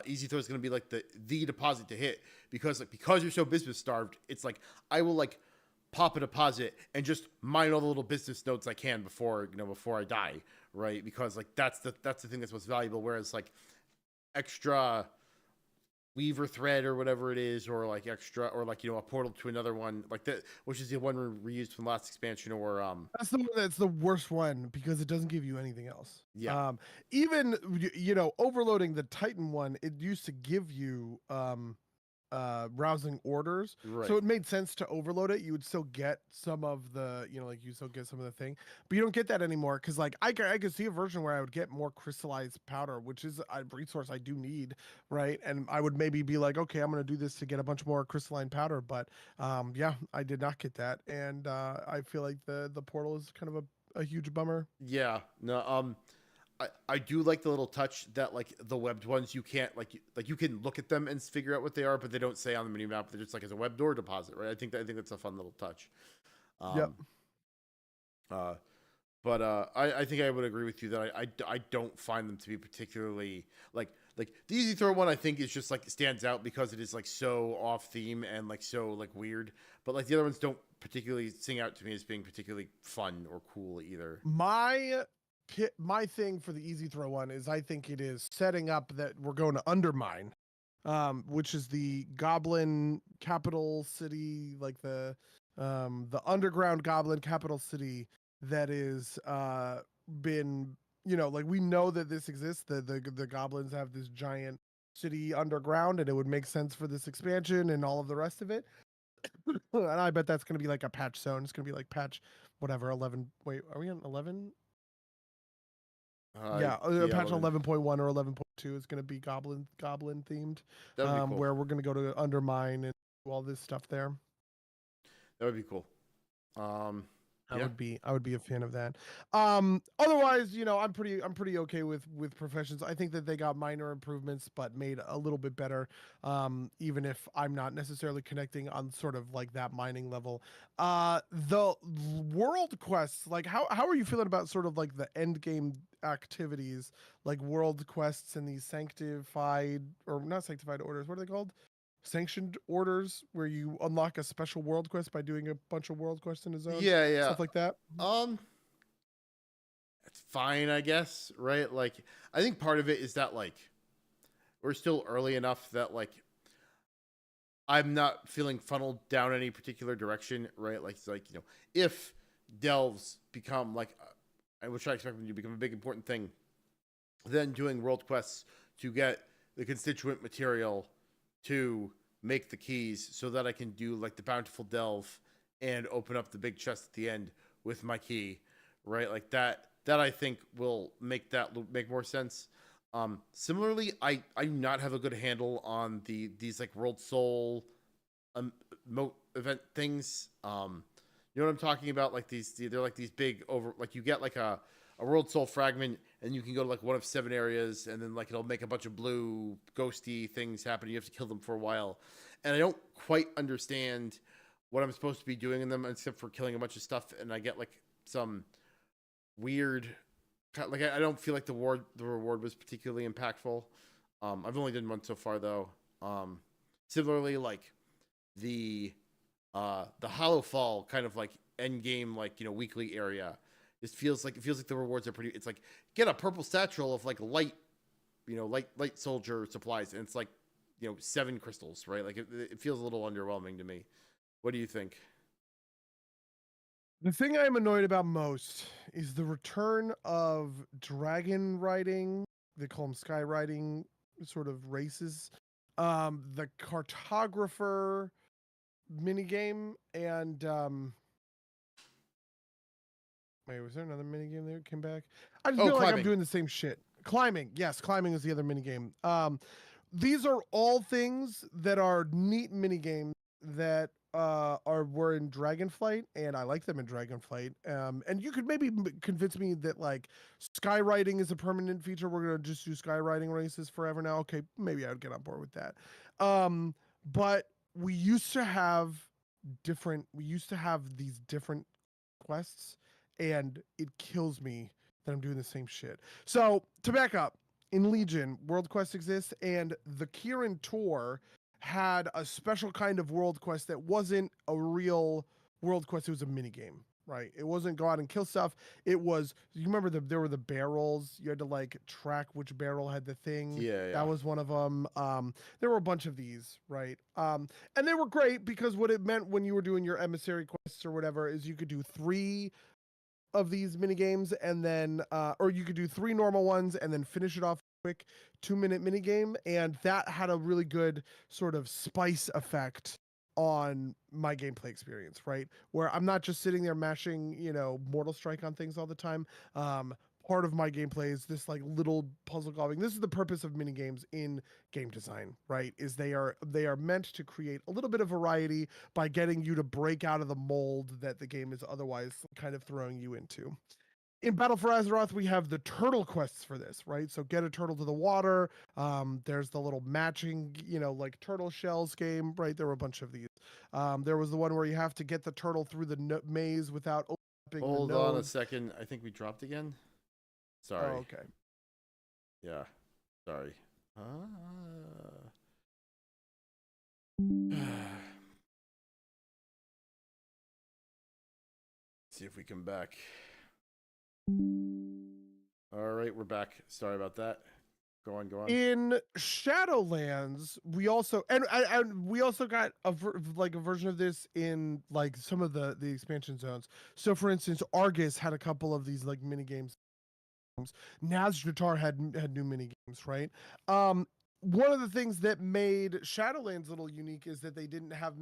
easy throw is going to be like the deposit to hit because you're so business starved. It's like I will like pop a deposit and just mine all the little business notes I can before I die, right? Because like that's the thing that's most valuable. Whereas like extra weaver thread or whatever it is, or like extra, or like a portal to another one like that, which is the one reused from the last expansion, or That's the one that's the worst one because it doesn't give you anything else. yeah, Even overloading the Titan one, it used to give you rousing orders, right. so it made sense to overload it. You would still get some of the like you still get some of the thing, but you don't get that anymore because like I could see a version where I would get more crystallized powder, which is a resource I do need, right? And I would maybe be like, okay, I'm gonna do this to get a bunch more crystalline powder, but yeah, I did not get that, and I feel like the portal is kind of a huge bummer. Yeah, no, I do like the little touch that like the webbed ones you can't like you can look at them and figure out what they are, but they don't say on the mini map. They're just like as a web door deposit, right? I think that's a fun little touch. Yep. Um, but I think I would agree with you that I don't find them to be particularly like like the easy throw one I think is just like stands out because it is like so off theme and like so like weird, but like the other ones don't particularly sing out to me as being particularly fun or cool either. My thing for the easy throw one is I think it is setting up that we're going to undermine, which is the goblin capital city, like the underground goblin capital city that is been, like we know that this exists. The goblins have this giant city underground, and it would make sense for this expansion and all of the rest of it. And I bet that's going to be like a patch zone. It's going to be like patch whatever 11. Wait, are we on 11? Yeah, Yeah, patch 11.1 or 11.2 is going to be goblin themed, that would be cool. where we're going to go to undermine and do all this stuff there. That would be cool. I would be a fan of that. Otherwise, I'm pretty okay with Professions. I think that they got minor improvements, but made a little bit better. Even if I'm not necessarily connecting on sort of like that mining level. The world quests, like how are you feeling about sort of like the end game activities, like world quests and these sanctified or not sanctified orders? What are they called? Sanctioned orders, where you unlock a special world quest by doing a bunch of world quests in a zone. Yeah. Stuff like that. It's fine, I guess, right? Like, I think part of it is that like we're still early enough that like I'm not feeling funneled down any particular direction, right? Like, it's like, if delves become like, which I expect them to become a big important thing, then doing world quests to get the constituent material to make the keys so that I can do like the bountiful delve and open up the big chest at the end with my key, right? Like that I think will make more sense. Similarly, I do not have a good handle on these like Worldsoul moat event things. You know what I'm talking about? Like they're like these big like you get like a Worldsoul fragment, and you can go to like one of 7 areas, and then like it'll make a bunch of blue ghosty things happen. You have to kill them for a while, and I don't quite understand what I'm supposed to be doing in them except for killing a bunch of stuff, and I get like some weird, like I don't feel like the reward was particularly impactful. I've only done one so far though. Similarly, like the Hallowfall kind of like end game, like weekly area. It feels like the rewards are pretty. It's like get a purple satchel of like light soldier supplies, and it's like 7 crystals, right? Like it feels a little underwhelming to me. What do you think? The thing I'm annoyed about most is the return of dragon riding. They call them sky riding sort of races. The cartographer minigame and wait, was there another minigame that came back? I just feel climbing. like I'm doing the same shit. Climbing, yes, climbing is the other minigame. These are all things that are neat minigames that were in Dragonflight, and I like them in Dragonflight. And you could maybe convince me that like skywriting is a permanent feature. We're gonna just do skywriting races forever now. Okay, maybe I would get on board with that. But we used to have these different quests, and it kills me that I'm doing the same shit. So to back up, in Legion, world quest exists, and the Kirin Tor had a special kind of world quest that wasn't a real world quest. It was a mini game, right? It wasn't go out and kill stuff. It was, you remember there were the barrels. You had to like track which barrel had the thing. Yeah. That was one of them. There were a bunch of these, right? And they were great because what it meant when you were doing your emissary quests or whatever is you could do 3 of these mini games, and then or you could do 3 normal ones and then finish it off quick 2-minute mini game, and that had a really good sort of spice effect on my gameplay experience, right? Where I'm not just sitting there mashing, Mortal Strike on things all the time. Part of my gameplay is this like little puzzle solving. This is the purpose of mini games in game design, right? Is they are meant to create a little bit of variety by getting you to break out of the mold that the game is otherwise kind of throwing you into. In Battle for Azeroth, we have the turtle quests for this, right? So get a turtle to the water. There's the little matching, like turtle shells game, right? There were a bunch of these. There was the one where you have to get the turtle through the maze without opening the node. Hold on a second. I think we dropped again. Sorry. Oh, okay. Yeah. Sorry. See if we come back. All right, we're back. Sorry about that. Go on. In Shadowlands, we also and we also got a version of this in like some of the expansion zones. So, for instance, Argus had a couple of these like mini games. Nazjatar had new mini games, right? One of the things that made Shadowlands a little unique is that they didn't have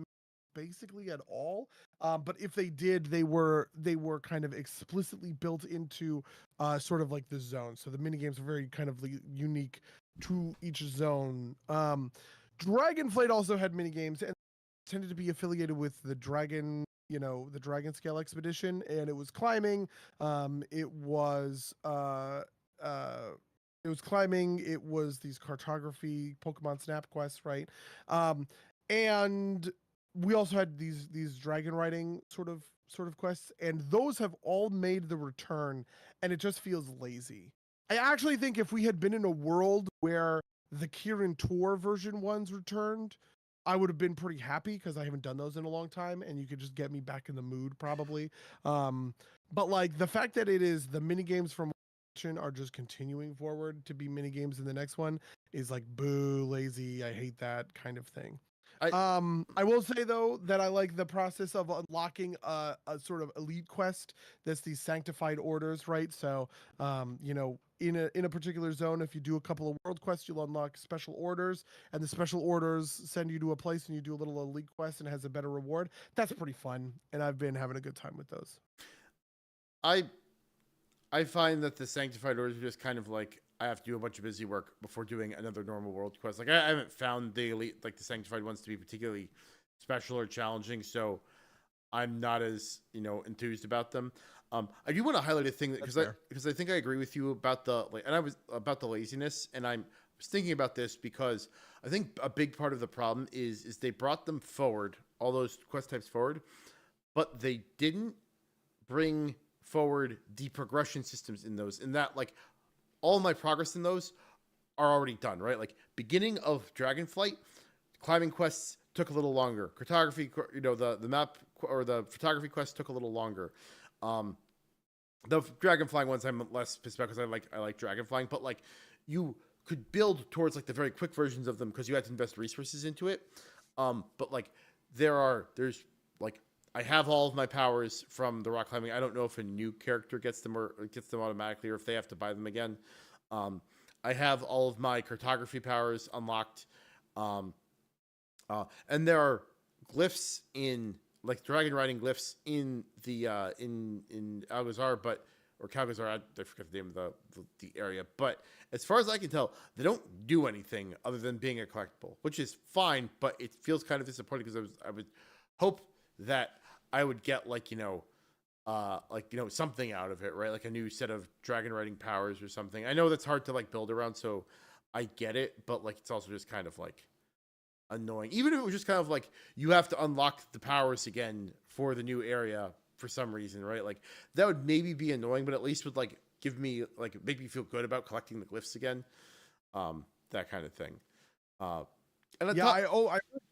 basically at all. But if they did, they were kind of explicitly built into sort of like the zone. So the mini games are very kind of unique to each zone. Dragonflight also had mini games and tended to be affiliated with the dragon, the dragon scale expedition, and it was climbing. It was climbing. It was these cartography Pokemon Snap quests, right? And we also had these dragon riding sort of quests, and those have all made the return, and it just feels lazy. I actually think if we had been in a world where the Kirin Tor version ones returned, I would have been pretty happy because I haven't done those in a long time, and you could just get me back in the mood probably. But like the fact that it is the mini games from are just continuing forward to be mini games in the next one is like boo, lazy. I hate that kind of thing. I will say though that I like the process of unlocking a sort of elite quest that's these sanctified orders, right? So, in a particular zone, if you do a couple of world quests, you'll unlock special orders, and the special orders send you to a place, and you do a little elite quest, and it has a better reward. That's pretty fun, and I've been having a good time with those. I find that the sanctified orders are just kind of like I have to do a bunch of busy work before doing another normal world quest. Like I haven't found the elite, like the sanctified ones, to be particularly special or challenging, so I'm not as enthused about them. I do want to highlight a thing because I think I agree with you about the about the laziness, and I was thinking about this because I think a big part of the problem is they brought them forward, all those quest types forward, but they didn't bring forward the progression systems in those. In that, like, all my progress in those are already done, right? Like, beginning of Dragonflight, climbing quests took a little longer. Cartography, the map or the photography quest took a little longer. The dragonflying ones I'm less pissed about because I like dragonflying, but like you could build towards like the very quick versions of them because you had to invest resources into it. But like there's like I have all of my powers from the rock climbing. I don't know if a new character gets them or gets them automatically or if they have to buy them again. I have all of my cartography powers unlocked. And there are glyphs in like dragon riding glyphs in the in Algazar, or Calgazar, I forget the name of the area. But as far as I can tell, they don't do anything other than being a collectible, which is fine. But it feels kind of disappointing because I would hope that I would get something out of it, right? Like a new set of dragon riding powers or something. I know that's hard to like build around, so I get it, but like it's also just kind of like annoying. Even if it was just kind of like you have to unlock the powers again for the new area for some reason, right? Like that would maybe be annoying, but at least would like give me like make me feel good about collecting the glyphs again. That kind of thing. I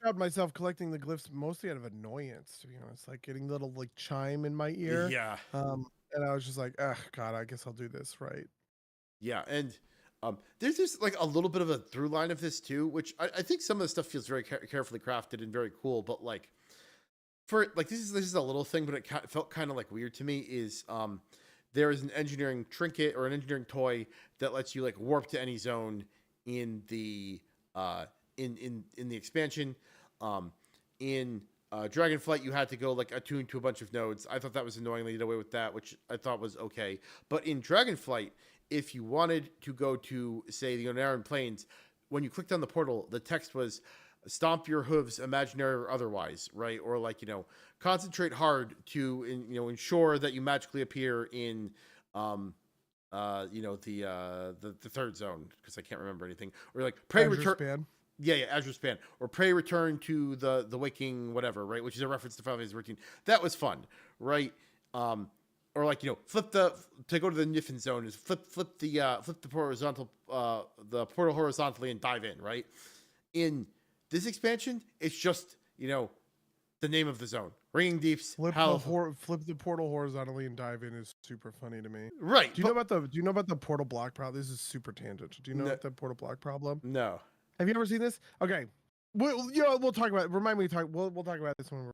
found myself collecting the glyphs mostly out of annoyance, to be honest. Like getting little like chime in my ear. Yeah. And I was just like, ugh, God, I guess I'll do this, right? Yeah, and there's just like a little bit of a through line of this too, which I think some of the stuff feels very carefully crafted and very cool. But like for like this is a little thing, but it felt kind of like weird to me. Is there is an engineering trinket or an engineering toy that lets you like warp to any zone in the in the expansion. In Dragonflight, you had to go like attune to a bunch of nodes. I thought that was annoying. They did away with that, which I thought was okay. But in Dragonflight, if you wanted to go to, say, the Onaran Plains, when you clicked on the portal, the text was "Stomp your hooves, imaginary or otherwise," right? Or like concentrate hard to ensure that you magically appear in the third zone because I can't remember anything. Or like pray return. Span. Yeah, Azure Span. Or pray return to the waking whatever, right? Which is a reference to Final Fantasy 13. That was fun, right? or like flip to go to the Niffin zone is flip the horizontal the portal horizontally and dive in, right? In this expansion, it's just the name of the zone, Ringing Deeps. Flip the portal horizontally and dive in is super funny to me. Right. Do you know about the portal block problem? This is super tangential. Do you know the portal block problem? No. Have you ever seen this? Okay. We'll talk about it. Remind me to talk. We'll talk about this when we're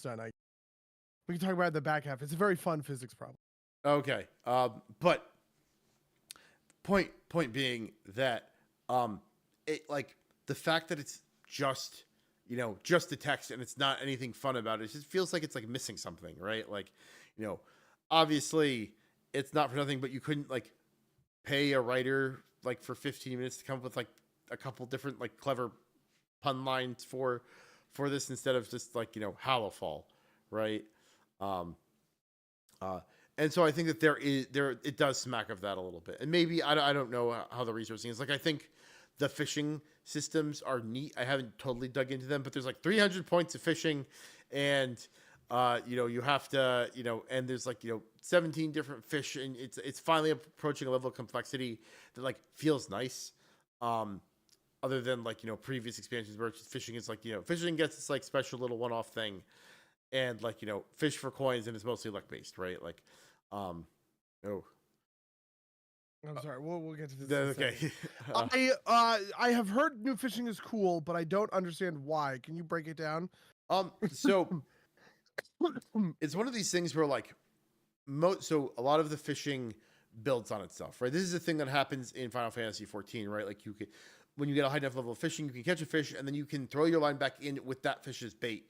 done. We can talk about the back half. It's a very fun physics problem. Okay. But point being that it like the fact that it's just just the text and it's not anything fun about it. It just feels like it's like missing something, right? Like, obviously it's not for nothing, but you couldn't like pay a writer like for 15 minutes to come up with like a couple different like clever pun lines for this instead of just like Hallowfall, right? And so I think that it does smack of that a little bit, and maybe I don't know how the resourcing is. Like I think the fishing systems are neat. I haven't totally dug into them, but there's like 300 points of fishing, and you have to and there's like 17 different fish, and it's finally approaching a level of complexity that like feels nice. Other than like previous expansions where fishing is like fishing gets this like special little one-off thing, and like fish for coins, and it's mostly luck based, right? Like oh, I'm sorry. We'll get to this. Okay. I have heard new fishing is cool, but I don't understand why. Can you break it down? So it's one of these things where like so a lot of the fishing builds on itself, right? This is a thing that happens in Final Fantasy 14, right? Like you can, when you get a high enough level of fishing, you can catch a fish, and then you can throw your line back in with that fish's bait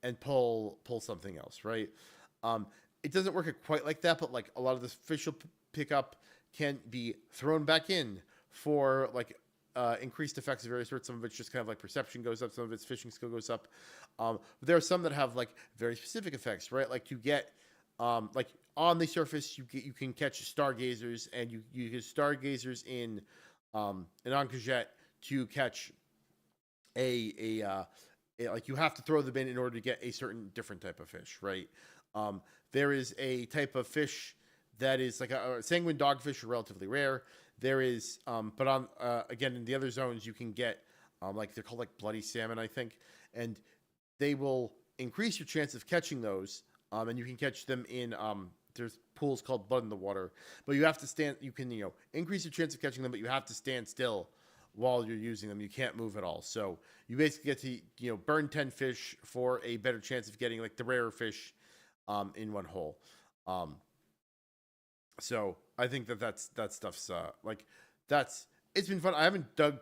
and pull something else, right? It doesn't work quite like that, but like a lot of the fish you'll pick up can be thrown back in for like increased effects of various sorts. Some of it's just kind of like perception goes up, some of its fishing skill goes up. But there are some that have like very specific effects, right? Like you get like on the surface, you can catch stargazers, and you get stargazers in Ahj'kahet to catch like you have to throw them in order to get a certain different type of fish, right? There is a type of fish that is like a sanguine dogfish, are relatively rare. There is, but on again in the other zones you can get like they're called like bloody salmon, I think, and they will increase your chance of catching those. And you can catch them in there's pools called Blood in the Water, but you have to stand. You can increase your chance of catching them, but you have to stand still while you're using them. You can't move at all. So you basically get to burn 10 fish for a better chance of getting like the rarer fish in one hole. So I think that stuff's like it's been fun. I haven't dug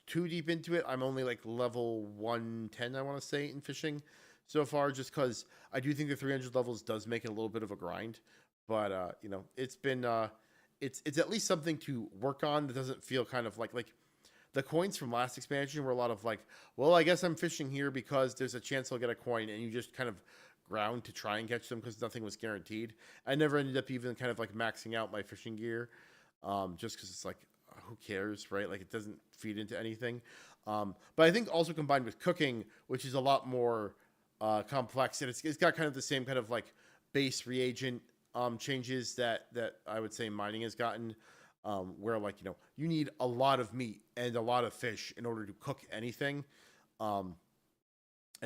too deep into it. I'm only like level 110, I want to say, in fishing so far, just because I do think the 300 levels does make it a little bit of a grind. But it's been it's at least something to work on that doesn't feel kind of like the coins from last expansion were a lot of like, well, I guess I'm fishing here because there's a chance I'll get a coin, and you just kind of ground to try and catch them because nothing was guaranteed. I never ended up even kind of like maxing out my fishing gear, just because it's like, who cares, right? Like it doesn't feed into anything. But I think also combined with cooking, which is a lot more complex, and it's got kind of the same kind of like base reagent changes that I would say mining has gotten, where like you need a lot of meat and a lot of fish in order to cook anything, and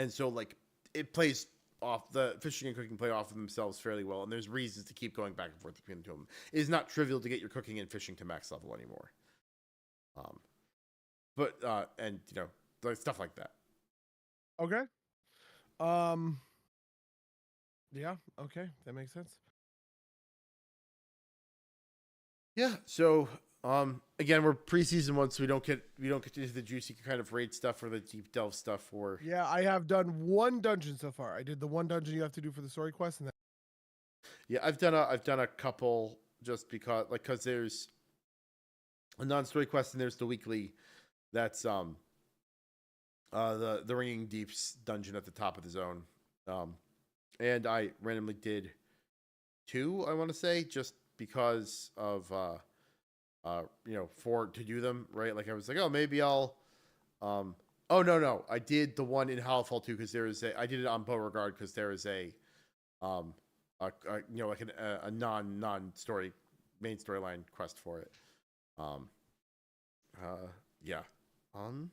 so like it plays off, the fishing and cooking play off of themselves fairly well, and there's reasons to keep going back and forth between them. It is not trivial to get your cooking and fishing to max level anymore. But and like stuff like that. Okay. Yeah. Okay, that makes sense. Yeah. So again, we're preseason one, so we don't get into the juicy kind of raid stuff or the deep delve stuff. Or yeah, I have done one dungeon so far. I did the one dungeon you have to do for the story quest, and then yeah, I've done a couple just because there's a non-story quest and there's the weekly. That's the Ringing Deeps dungeon at the top of the zone, and I randomly did 2. I want to say just because of for to do them right. Like I was like, oh, maybe I'll oh no, I did the one in Hallowfall too because I did it on Beauregard because there is a like a non story main storyline quest for it. Um, yeah. Um,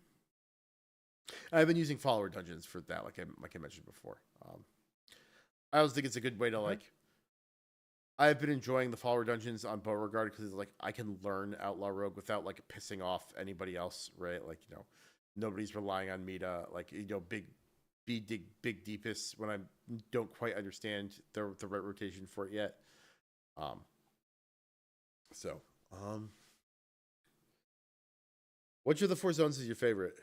I've been using follower dungeons for that, like I mentioned before. I also think it's a good way to Okay. like. I've been enjoying the follower dungeons on Beauregard because like I can learn Outlaw Rogue without like pissing off anybody else, right? Like nobody's relying on me to like big deepest when I don't quite understand the right rotation for it yet. Um, so which of the four zones is your favorite?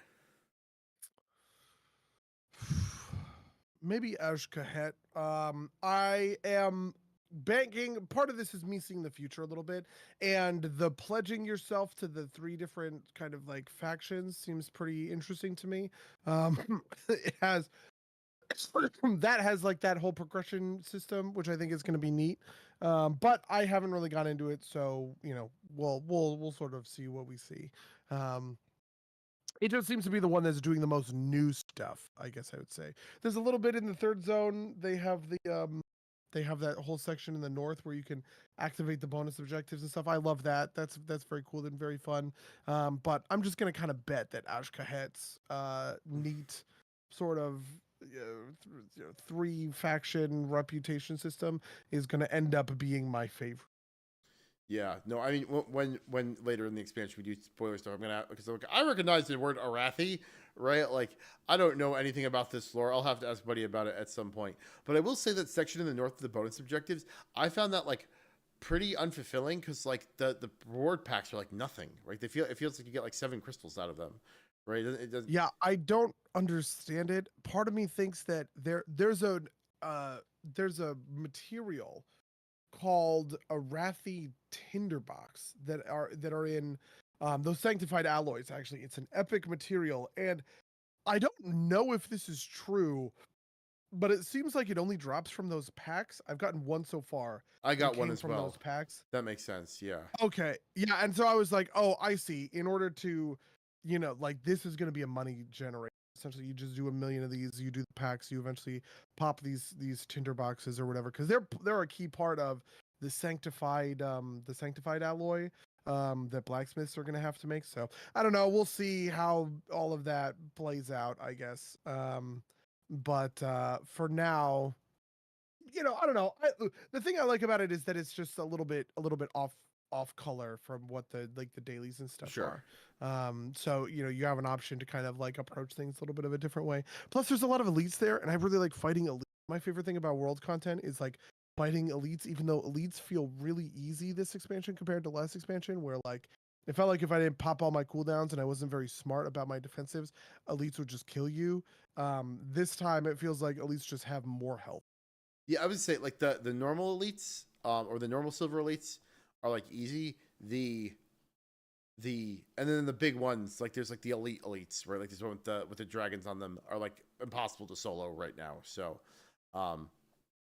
Maybe Ahj'kahet. I am banking. Part of this is me seeing the future a little bit, and the pledging yourself to the three different kind of like factions seems pretty interesting to me. It has that has like that whole progression system, which I think is going to be neat. But I haven't really gone into it, so we'll sort of see what we see. Um, it just seems to be the one that's doing the most new stuff, I guess I would say. There's a little bit in the third zone. They have that whole section in the north where you can activate the bonus objectives and stuff. I love that. That's very cool and very fun. But I'm just gonna kind of bet that Ahj'kahet's neat sort of three faction reputation system is gonna end up being my favorite. Yeah, no, I mean when later in the expansion we do spoiler stuff, I'm gonna because I recognize the word Arathi, right? Like I don't know anything about this lore. I'll have to ask Buddy about it at some point. But I will say that section in the north of the bonus objectives, I found that like pretty unfulfilling because like the reward packs are like nothing, right? It feels like you get like 7 crystals out of them, right? It doesn't. Yeah, I don't understand it. Part of me thinks that uh, there's a material called a Arathi tinderbox that are in those sanctified alloys. Actually, it's an epic material, and I don't know if this is true, but it seems like it only drops from those packs. I've gotten one so far I that got one came as from well. those packs. That makes sense. Yeah. Okay. Yeah. And so I was like, oh, I see. In order to, like this is going to be a money generator. Essentially, you just do a million of these. You do the packs. You eventually pop these tinder boxes or whatever because they're a key part of the sanctified alloy that blacksmiths are going to have to make. So I don't know. We'll see how all of that plays out. I guess. But for now, I don't know. The thing I like about it is that it's just a little bit off color from what the dailies and stuff Sure. are. So you have an option to kind of like approach things a little bit of a different way. Plus, there's a lot of elites there, and I really like fighting elites. My favorite thing about world content is like fighting elites, even though elites feel really easy this expansion compared to last expansion, where like it felt like if I didn't pop all my cooldowns and I wasn't very smart about my defensives, elites would just kill you. This time it feels like elites just have more health. Yeah, I would say like the normal elites, or the normal silver elites are like easy. The and then the big ones like there's like the elite elites, right? Like this one with the dragons on them are like impossible to solo right now. So, um,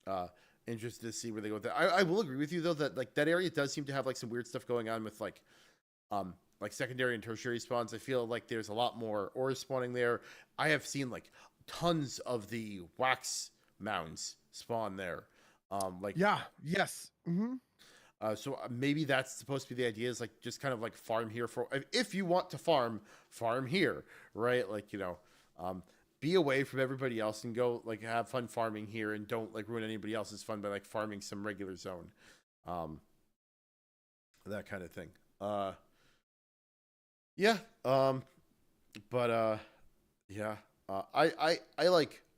uh, interested to see where they go with that. I will agree with you though that like that area does seem to have like some weird stuff going on with like secondary and tertiary spawns. I feel like there's a lot more ores spawning there. I have seen like tons of the wax mounds spawn there. Like Yeah. Yes. Hmm. so maybe that's supposed to be the idea is like just kind of like farm here for if you want to farm here, right? Like be away from everybody else and go like have fun farming here and don't like ruin anybody else's fun by like farming some regular zone, um, that kind of thing. Yeah, but yeah, I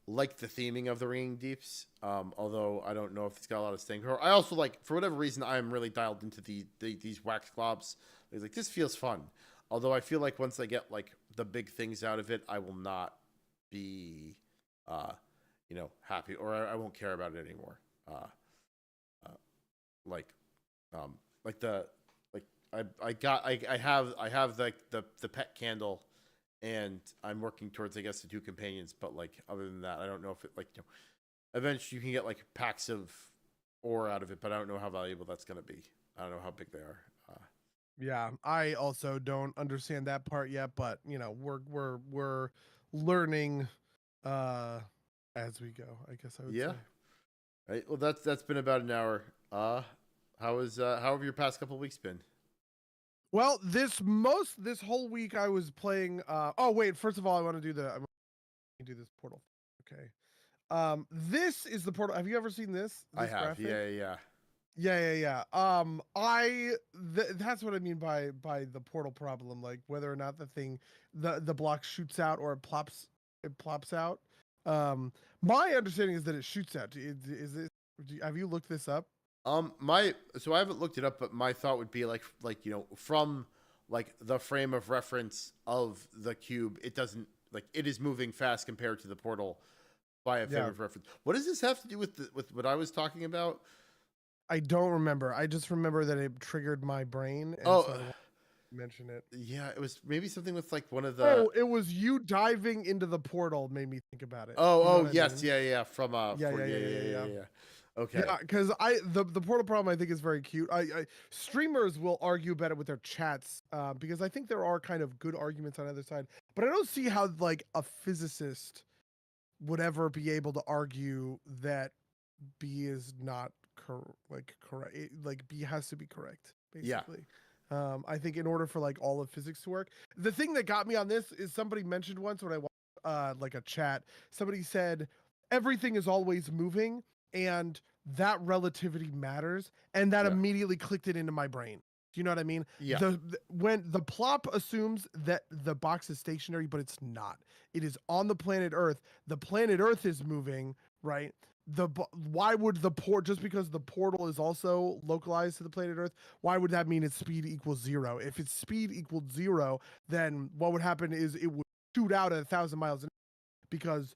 like the theming of the Ringing Deeps. Although I don't know if it's got a lot of staying power. I also like for whatever reason I'm really dialed into these wax globs. It's like this feels fun. Although I feel like once I get like the big things out of it, I will not be happy or I won't care about it anymore. Uh like like the like I have like the pet candle and I'm working towards I guess the 2 companions, but like other than that I don't know if it like eventually you can get like packs of ore out of it, but I don't know how valuable that's going to be. I don't know how big they are. Yeah, I also don't understand that part yet, but we're learning uh as we go, I guess I would Yeah, say. Right. Well, that's been about an hour. How have your past couple weeks been? Well, this whole week I was playing. Oh wait, first of all, I want to do this portal. Okay. This is the portal. Have you ever seen this I this have. graphic? Yeah, yeah, Yeah. That's what I mean by the portal problem, like whether or not the block shoots out or it plops out. Um, my understanding is that it shoots out. Have you looked this up? My so I haven't looked it up, but my thought would be from like the frame of reference of the cube, it doesn't like it is moving fast compared to the portal by a frame Yeah, of reference. What does this have to do with with what I was talking about? I don't remember. I just remember that it triggered my brain, and so Oh, I wanted to mention it. yeah, it was maybe something with like one of the. Oh, it was you diving into the portal made me think about it. Oh, Do you know oh, what I yes, mean? yeah, yeah, from Yeah, for yeah, yeah, yeah, yeah, yeah, yeah, yeah. yeah. Okay. Yeah, because the portal problem I think is very cute. I streamers will argue about it with their chats because I think there are kind of good arguments on either side, but I don't see how like a physicist would ever be able to argue that B is not correct. Like B has to be correct, Yeah. basically. I think in order for like all of physics to work, the thing that got me on this is somebody mentioned once when I watched like a chat. Somebody said everything is always moving, and that relativity matters, and that Yeah. immediately clicked it into my brain. Do you know what I mean? Yeah. When the plop assumes that the box is stationary, but it's not. It is on the planet Earth. The planet Earth is moving, right? Why would the port, just because the portal is also localized to the planet Earth, why would that mean its speed equals 0? If its speed equaled 0, then what would happen is it would shoot out at 1,000 miles an hour because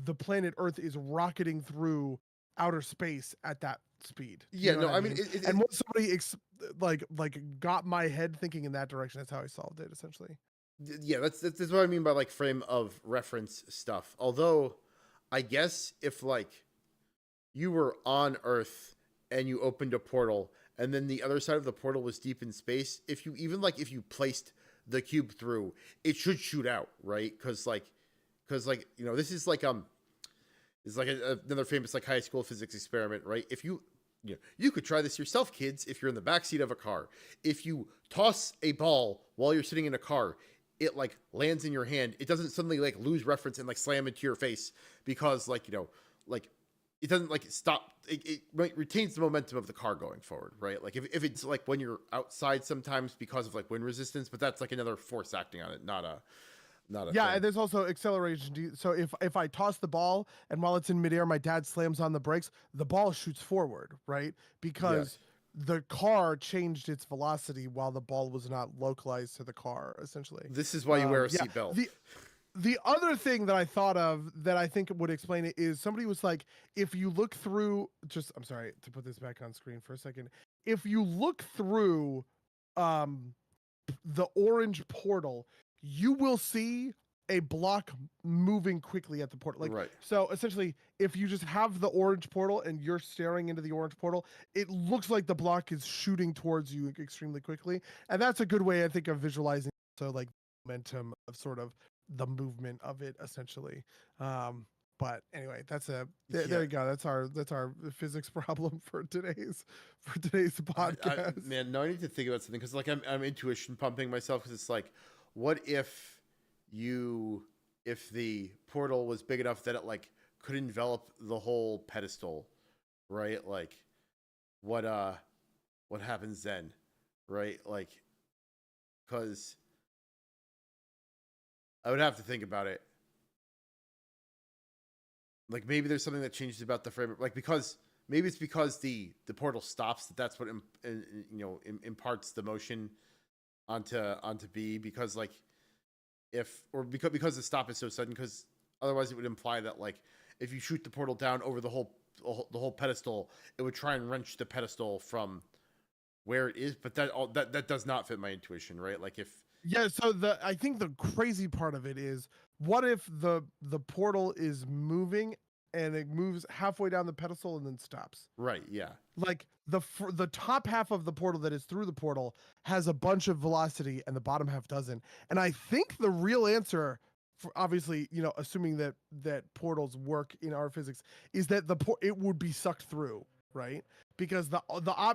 the planet Earth is rocketing through outer space at that speed. Do you Yeah, know no, what I I mean mean? And once somebody like got my head thinking in that direction, that's how I solved it essentially. yeah, that's what I mean by like frame of reference stuff. Although I guess if like you were on Earth and you opened a portal and then the other side of the portal was deep in space, if you even like if you placed the cube through, it should shoot out, right? Cuz like this is like another famous like high school physics experiment, right? If you could try this yourself, kids, if you're in the backseat of a car. If you toss a ball while you're sitting in a car, it like lands in your hand. It doesn't suddenly like lose reference and like slam into your face because like it doesn't like stop. It retains the momentum of the car going forward, right? Like if it's like when you're outside sometimes because of like wind resistance, but that's like another force acting on it, not a Yeah, thing. and there's also acceleration. So if I toss the ball and while it's in midair, my dad slams on the brakes, the ball shoots forward, right? Yeah. Because the car changed its velocity while the ball was not localized to the car, essentially. This is why you wear a Yeah. seatbelt. The other thing that I thought of that I think would explain it is somebody was like, if you look through, I'm sorry to put this back on screen for a second. If you look through um the orange portal, you will see a block moving quickly at the portal. Like, Right. so essentially, if you just have the orange portal and you're staring into the orange portal, it looks like the block is shooting towards you extremely quickly. And that's a good way, I think, of visualizing so like momentum of sort of the movement of it essentially. But anyway, there Yeah. you go. That's our physics problem for today's podcast. Man, no, I need to think about something because like I'm intuition pumping myself because it's like, what if the portal was big enough that it like could envelop the whole pedestal, right? Like, what what happens then, right? Like, because I would have to think about it. Like maybe there's something that changes about the frame, like because maybe it's because the portal stops that's what imparts the motion onto B because like if or because the stop is so sudden because otherwise it would imply that like if you shoot the portal down over the whole pedestal it would try and wrench the pedestal from where it is, but that does not fit my intuition, right? Like if Yeah, so I think the crazy part of it is what if the portal is moving and it moves halfway down the pedestal and then stops. right, yeah, Like the top half of the portal that is through the portal has a bunch of velocity and the bottom half doesn't. And I think the real answer obviously, assuming that portals work in our physics, is that it would be sucked through, right? Because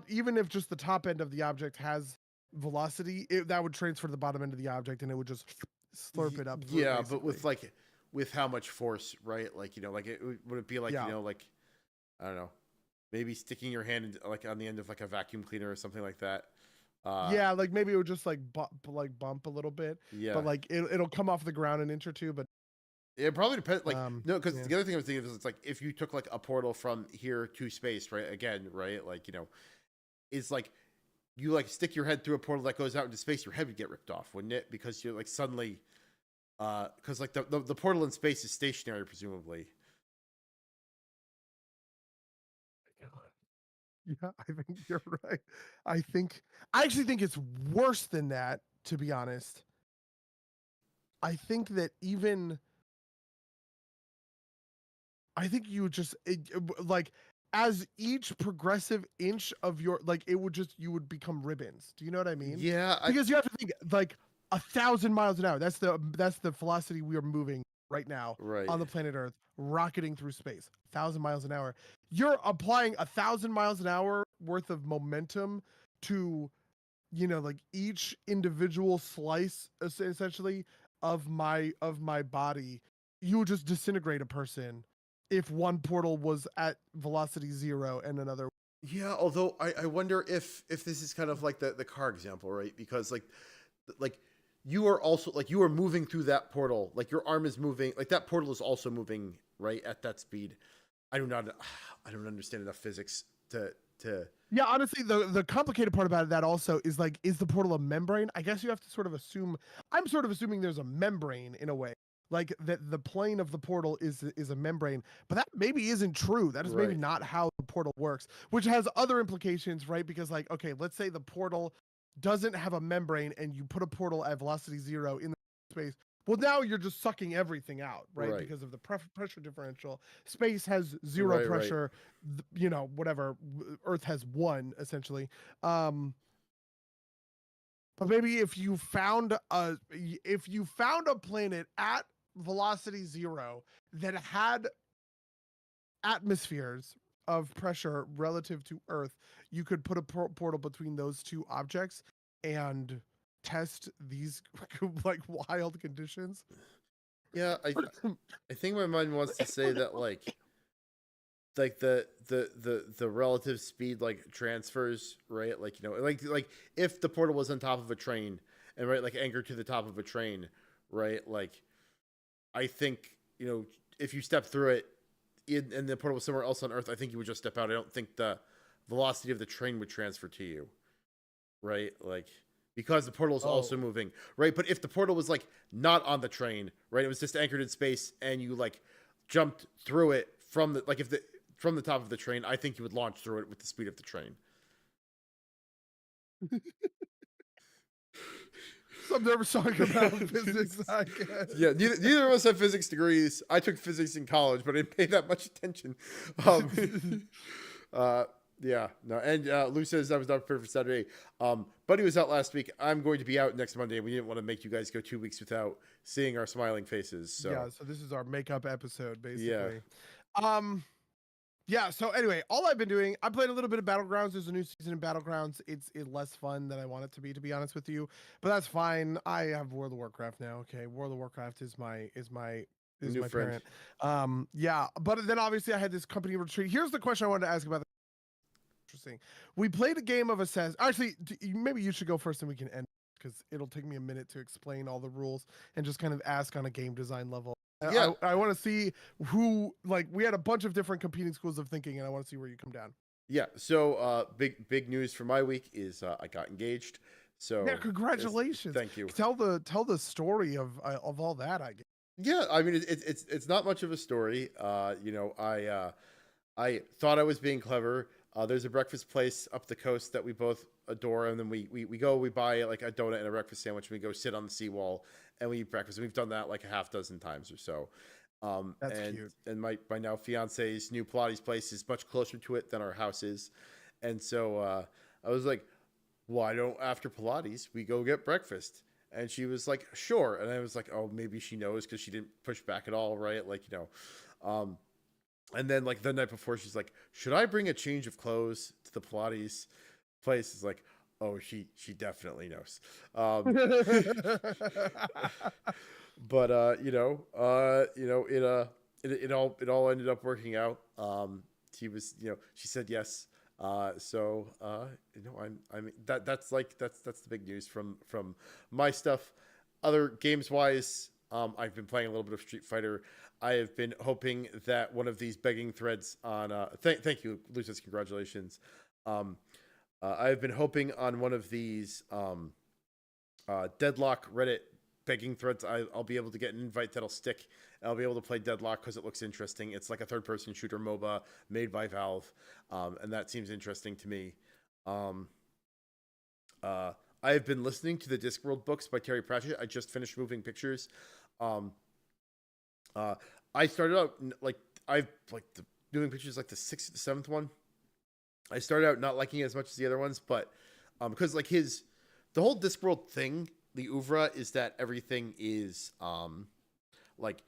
even if just the top end of the object has velocity, that would transfer to the bottom end of the object, and it would just slurp it up through. Yeah, Basically. but with how much force, right? Like like would it be like like I don't know, maybe sticking your hand like on the end of like a vacuum cleaner or something like that. Yeah, like maybe it would just like bump a little bit, Yeah, but like it'll come off the ground an inch or two. But it probably depends. Like no, because yeah. the other thing I was thinking is it's like if you took like a portal from here to space, right? Again, right? Like it's like you like stick your head through a portal that goes out into space, your head would get ripped off, wouldn't it? Because you're like suddenly, because like the portal in space is stationary, presumably. Yeah, I think you're right. I actually think it's worse than that, to be honest. I think that I think you just like as each progressive inch of your like it would just you would become ribbons. Do you know what I mean? Yeah, Because you have to think like 1,000 miles an hour. That's the velocity we are moving right now right. on the planet Earth, rocketing through space. 1,000 miles an hour. You're applying 1,000 miles an hour worth of momentum to like each individual slice essentially of my body. You would just disintegrate a person if one portal was at velocity 0 and another. Yeah, although I wonder if this is kind of like the car example, right? Because like you are also like you are moving through that portal, like your arm is moving, like that portal is also moving right at that speed. I don't understand enough physics to Yeah, honestly, the complicated part about that also is like, is the portal a membrane? I guess you have to sort of assume. I'm sort of assuming there's a membrane in a way, like that the plane of the portal is a membrane, but that maybe isn't true. That is maybe right. not how the portal works, which has other implications, right? Because like, okay, let's say the portal doesn't have a membrane, and you put a portal at velocity 0 in the space. Well, now you're just sucking everything out, right? Right. Because of the pressure differential. Space has 0 Right, right. pressure, whatever. Earth has 1 essentially. But maybe if you found a planet at velocity 0 that had atmospheres of pressure relative to Earth, you could put a portal between those two objects and test these like wild conditions. Yeah, I think my mind wants to say that like the relative speed like transfers, right? Like like if the portal was on top of a train and right like anchored to the top of a train, right? Like I think if you step through it and the portal was somewhere else on Earth, I think you would just step out. I don't think the velocity of the train would transfer to you, right? Like because the portal is also moving, right? But if the portal was like not on the train, right, it was just anchored in space, and you like jumped through it from the from the top of the train, I think you would launch through it with the speed of the train. I'm never talking about physics, I guess. Yeah, neither of us have physics degrees. I took physics in college, but I didn't pay that much attention. Yeah, no. And Lou says I was not prepared for Saturday. Buddy was out last week. I'm going to be out next Monday. We didn't want to make you guys go 2 weeks without seeing our smiling faces. So yeah, so this is our makeup episode, basically. Yeah. Yeah, so anyway, all I've been doing, I played a little bit of Battlegrounds. There's a new season in Battlegrounds. It's less fun than I want it to be honest with you. But that's fine. I have World of Warcraft now. Okay. World of Warcraft is my new friend. parent. Yeah, but then obviously I had this company retreat. Here's the question I wanted to ask about. Interesting. We played a game of Assassin. Actually, maybe you should go first and we can end, because it'll take me a minute to explain all the rules and just kind of ask on a game design level. Yeah. I want to see who, like, we had a bunch of different competing schools of thinking, and I want to see where you come down. Yeah. So big news for my week is I got engaged. So yeah, congratulations. Thank you. Tell the story of all that, I guess. Yeah, I mean it's not much of a story. I thought I was being clever. There's a breakfast place up the coast that we both adore, and then we buy like a donut and a breakfast sandwich, and we go sit on the seawall and we eat breakfast. And we've done that like a half dozen times or so. That's cute. And my now fiance's new Pilates place is much closer to it than our house is, and so I was like, why don't after Pilates we go get breakfast? And she was like, sure. And I was like, oh, maybe she knows because she didn't push back at all, right? Like, and then like the night before, she's like, should I bring a change of clothes to the Pilates place? Is like, oh, she definitely knows. But it all ended up working out. She was, she said yes. That's the big news from my stuff. Other games wise, I've been playing a little bit of Street Fighter. I have been hoping that one of these begging threads on thank you, Lucius, congratulations. I've been hoping on one of these Deadlock Reddit begging threads, I'll be able to get an invite that'll stick. I'll be able to play Deadlock because it looks interesting. It's like a third-person shooter MOBA made by Valve, and that seems interesting to me. I have been listening to the Discworld books by Terry Pratchett. I just finished Moving Pictures. I started out the Moving Pictures like the 6th or the 7th one. I started out not liking it as much as the other ones, but because like the whole Discworld thing, the oeuvre is that everything is like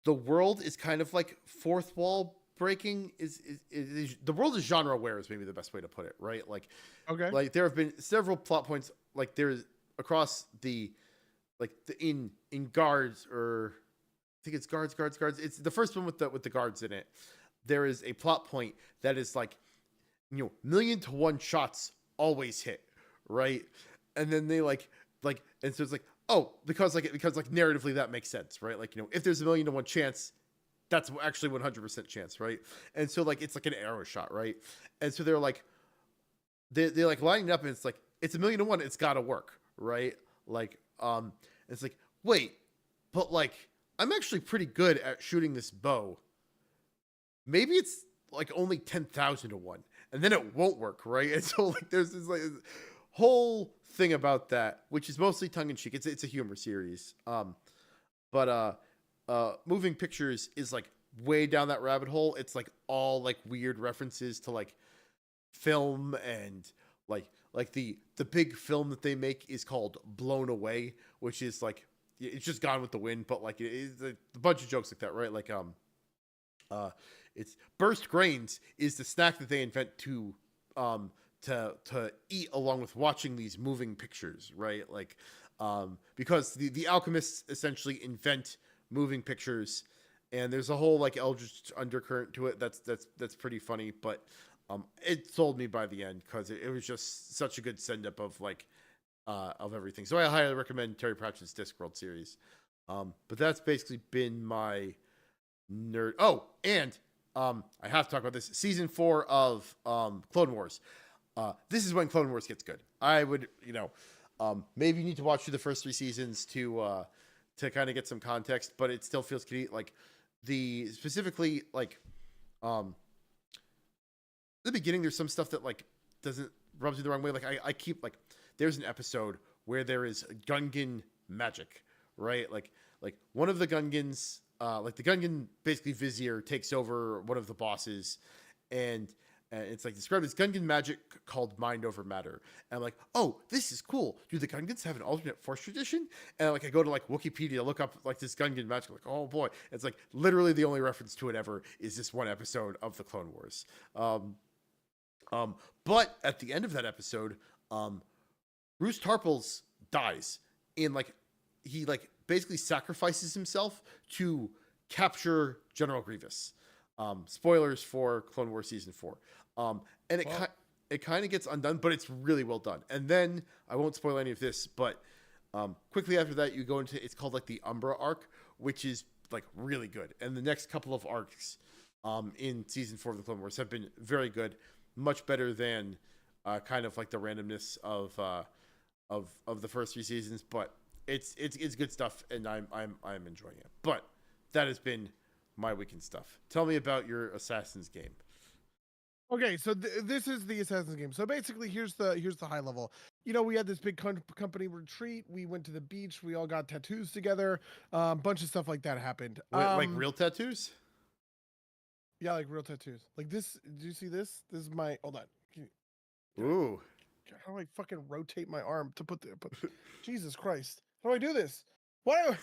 the world is kind of like fourth wall breaking. Is the world is genre aware is maybe the best way to put it, right? Like, okay, like there have been several plot points like there's across in guards, or I think it's guards. It's the first one with the guards in it. There is a plot point that is like, 1,000,000 to 1 shots always hit, right? And then they and so it's like, oh, because narratively that makes sense, right? Like, if there's 1,000,000 to 1 chance, that's actually 100% chance, right? And so like it's like an arrow shot, right? And so they're like like lining up, and it's like it's 1,000,000 to 1, it's got to work, right? Like it's like, wait, but like I'm actually pretty good at shooting this bow. Maybe it's like only 10,000 to 1, and then it won't work, right? And so like there's this like whole thing about that, which is mostly tongue in cheek. It's a humor series. But Moving Pictures is like way down that rabbit hole. It's like all like weird references to like film, and like the big film that they make is called Blown Away, which is like it's just Gone with the Wind, but like it's a bunch of jokes like that, right? Like it's burst grains is the snack that they invent to eat along with watching these moving pictures, right? Like because the alchemists essentially invent moving pictures, and there's a whole like eldritch undercurrent to it that's pretty funny, but it sold me by the end because it was just such a good send up of like of everything. So I highly recommend Terry Pratchett's Discworld series. But that's basically been my nerd. Oh, and I have to talk about this. Season 4 of Clone Wars. This is when Clone Wars gets good. I would, maybe you need to watch through the first 3 seasons to kind of get some context, but it still feels like specifically like the beginning. There's some stuff that like doesn't rubs you the wrong way. Like I keep like there's an episode where there is Gungan magic, right? Like one of the Gungans, like the Gungan basically Vizier takes over one of the bosses, and it's like described as Gungan magic called mind over matter. And I'm like, oh, this is cool. Do the Gungans have an alternate Force tradition? And like I go to like Wikipedia, look up like this Gungan magic, like, oh boy. It's like literally the only reference to it ever is this one episode of the Clone Wars. But at the end of that episode, Bruce Tarples dies, and like he like basically sacrifices himself to capture General Grievous. Spoilers for Clone Wars season 4. And it kind of gets undone, but it's really well done. And then I won't spoil any of this, but quickly after that, you go into it's called like the Umbra arc, which is like really good. And the next couple of arcs in season 4 of the Clone Wars have been very good, much better than kind of like the randomness of the first 3 seasons. But it's good stuff, and I'm enjoying it. But that has been my weekend stuff. Tell me about your Assassin's game. Okay, so this is the Assassin's game. So basically, here's the high level. We had this big company retreat. We went to the beach. We all got tattoos together. Bunch of stuff like that happened. Wait, like real tattoos? Yeah, like real tattoos. Like this. Do you see this? This is my. Hold on. Ooh. Okay. How do I fucking rotate my arm to put the? Jesus Christ! How do I do this? Why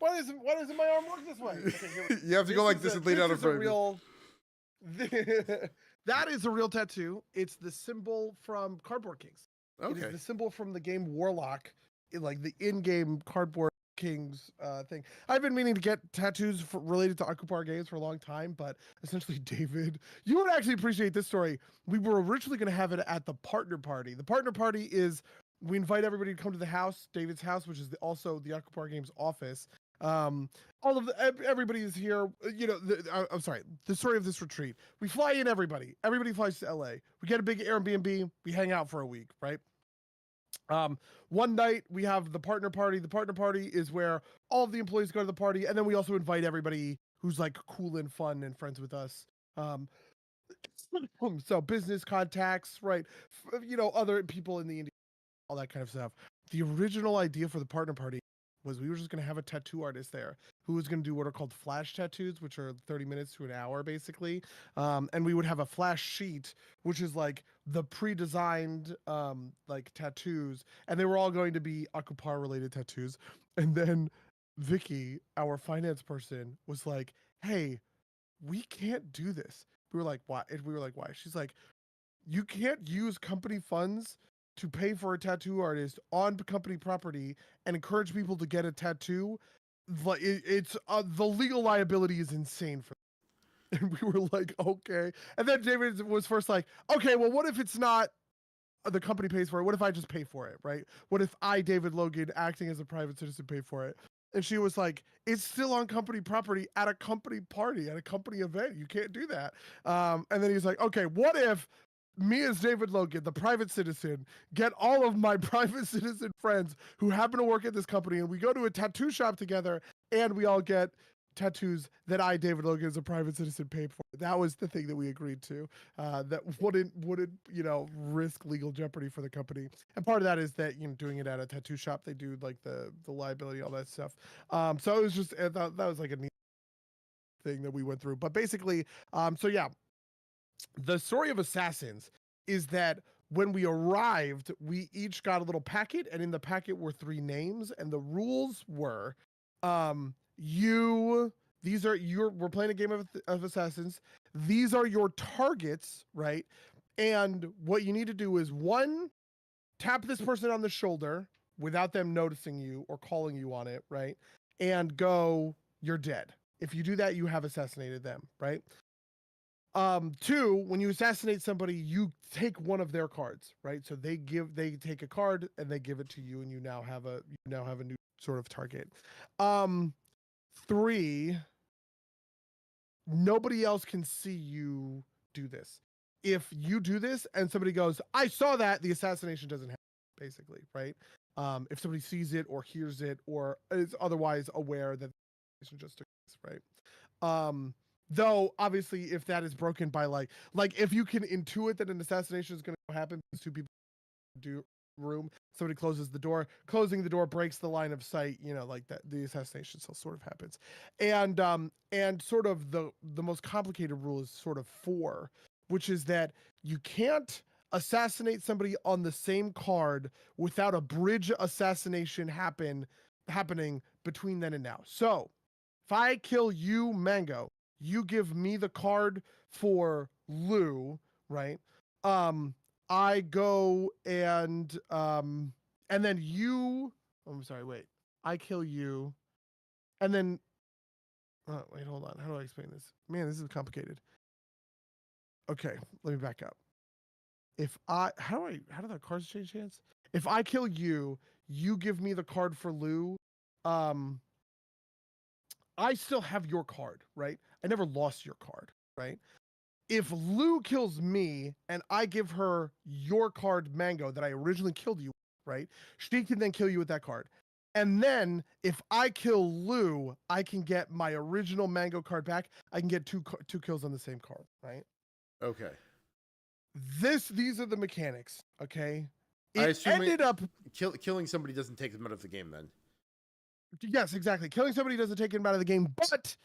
doesn't my arm work this way? Okay, you have to go like this and lay down in front of you. That is a real tattoo. It's the symbol from Cardboard Kings. Okay. It is the symbol from the game Warlock, like the in-game Cardboard Kings thing. I've been meaning to get tattoos related to Akupar games for a long time, but essentially, David, you would actually appreciate this story. We were originally going to have it at the partner party. The partner party is we invite everybody to come to the house, David's house, which is also the Akupar Games office. Everybody is here. You know, I'm sorry. The story of this retreat: we fly in everybody. Everybody flies to LA. We get a big Airbnb. We hang out for a week, right? One night we have the partner party. The partner party is where all of the employees go to the party, and then we also invite everybody who's like cool and fun and friends with us. So business contacts, right? You know, other people in the industry, all that kind of stuff. The original idea for the partner party was we were just going to have a tattoo artist there who was going to do what are called flash tattoos, which are 30 minutes to an hour, basically. And we would have a flash sheet, which is like the pre-designed like tattoos. And they were all going to be Akupar related tattoos. And then Vicky, our finance person, was like, hey, we can't do this. We were like, why? And we were like, why? She's like, you can't use company funds to pay for a tattoo artist on company property and encourage people to get a tattoo. It's the legal liability is insane for them. And we were like, okay. And then David was first like, okay, well, what if it's not the company pays for it? What if I just pay for it, right? What if I, David Logan, acting as a private citizen, pay for it? And she was like, it's still on company property at a company party, at a company event. You can't do that. And then he's like, okay, what if me as David Logan, the private citizen, get all of my private citizen friends who happen to work at this company, and we go to a tattoo shop together, and we all get tattoos that I, David Logan, as a private citizen, paid for. That was the thing that we agreed to. That wouldn't risk legal jeopardy for the company. And part of that is that doing it at a tattoo shop, they do like the liability, all that stuff. So it was just that was like a neat thing that we went through. But basically, so yeah. The story of Assassins is that when we arrived, we each got a little packet, and in the packet were 3 names, and the rules were, we're playing a game of Assassins. These are your targets, right? And what you need to do is 1, tap this person on the shoulder without them noticing you or calling you on it, right? And go, you're dead. If you do that, you have assassinated them, right? 2, when you assassinate somebody, you take one of their cards, right? So they take a card and they give it to you, and you now have a new sort of target. 3, nobody else can see you do this. If you do this and somebody goes, I saw that, the assassination doesn't happen, basically, right? If somebody sees it or hears it or is otherwise aware that the assassination just took place, right? Though obviously, if that is broken by like if you can intuit that an assassination is going to happen, because 2 people do room, somebody closes the door. Closing the door breaks the line of sight. Like that, the assassination still sort of happens. And sort of the most complicated rule is sort of 4, which is that you can't assassinate somebody on the same card without a bridge assassination happening between then and now. So if I kill you, Mango, you give me the card for Lou, right? I go and then you. Oh, I'm sorry. Wait. I kill you, and then. Wait. Hold on. How do I explain this? Man, this is complicated. Okay, let me back up. How do the cards change hands? If I kill you, you give me the card for Lou. I still have your card, right? I never lost your card, right? If Lou kills me and I give her your card, Mango, that I originally killed you, right? She can then kill you with that card. And then if I kill Lou, I can get my original Mango card back. I can get two kills on the same card, right? Okay. These are the mechanics, okay? Killing somebody doesn't take them out of the game then. Yes, exactly. Killing somebody doesn't take him out of the game, but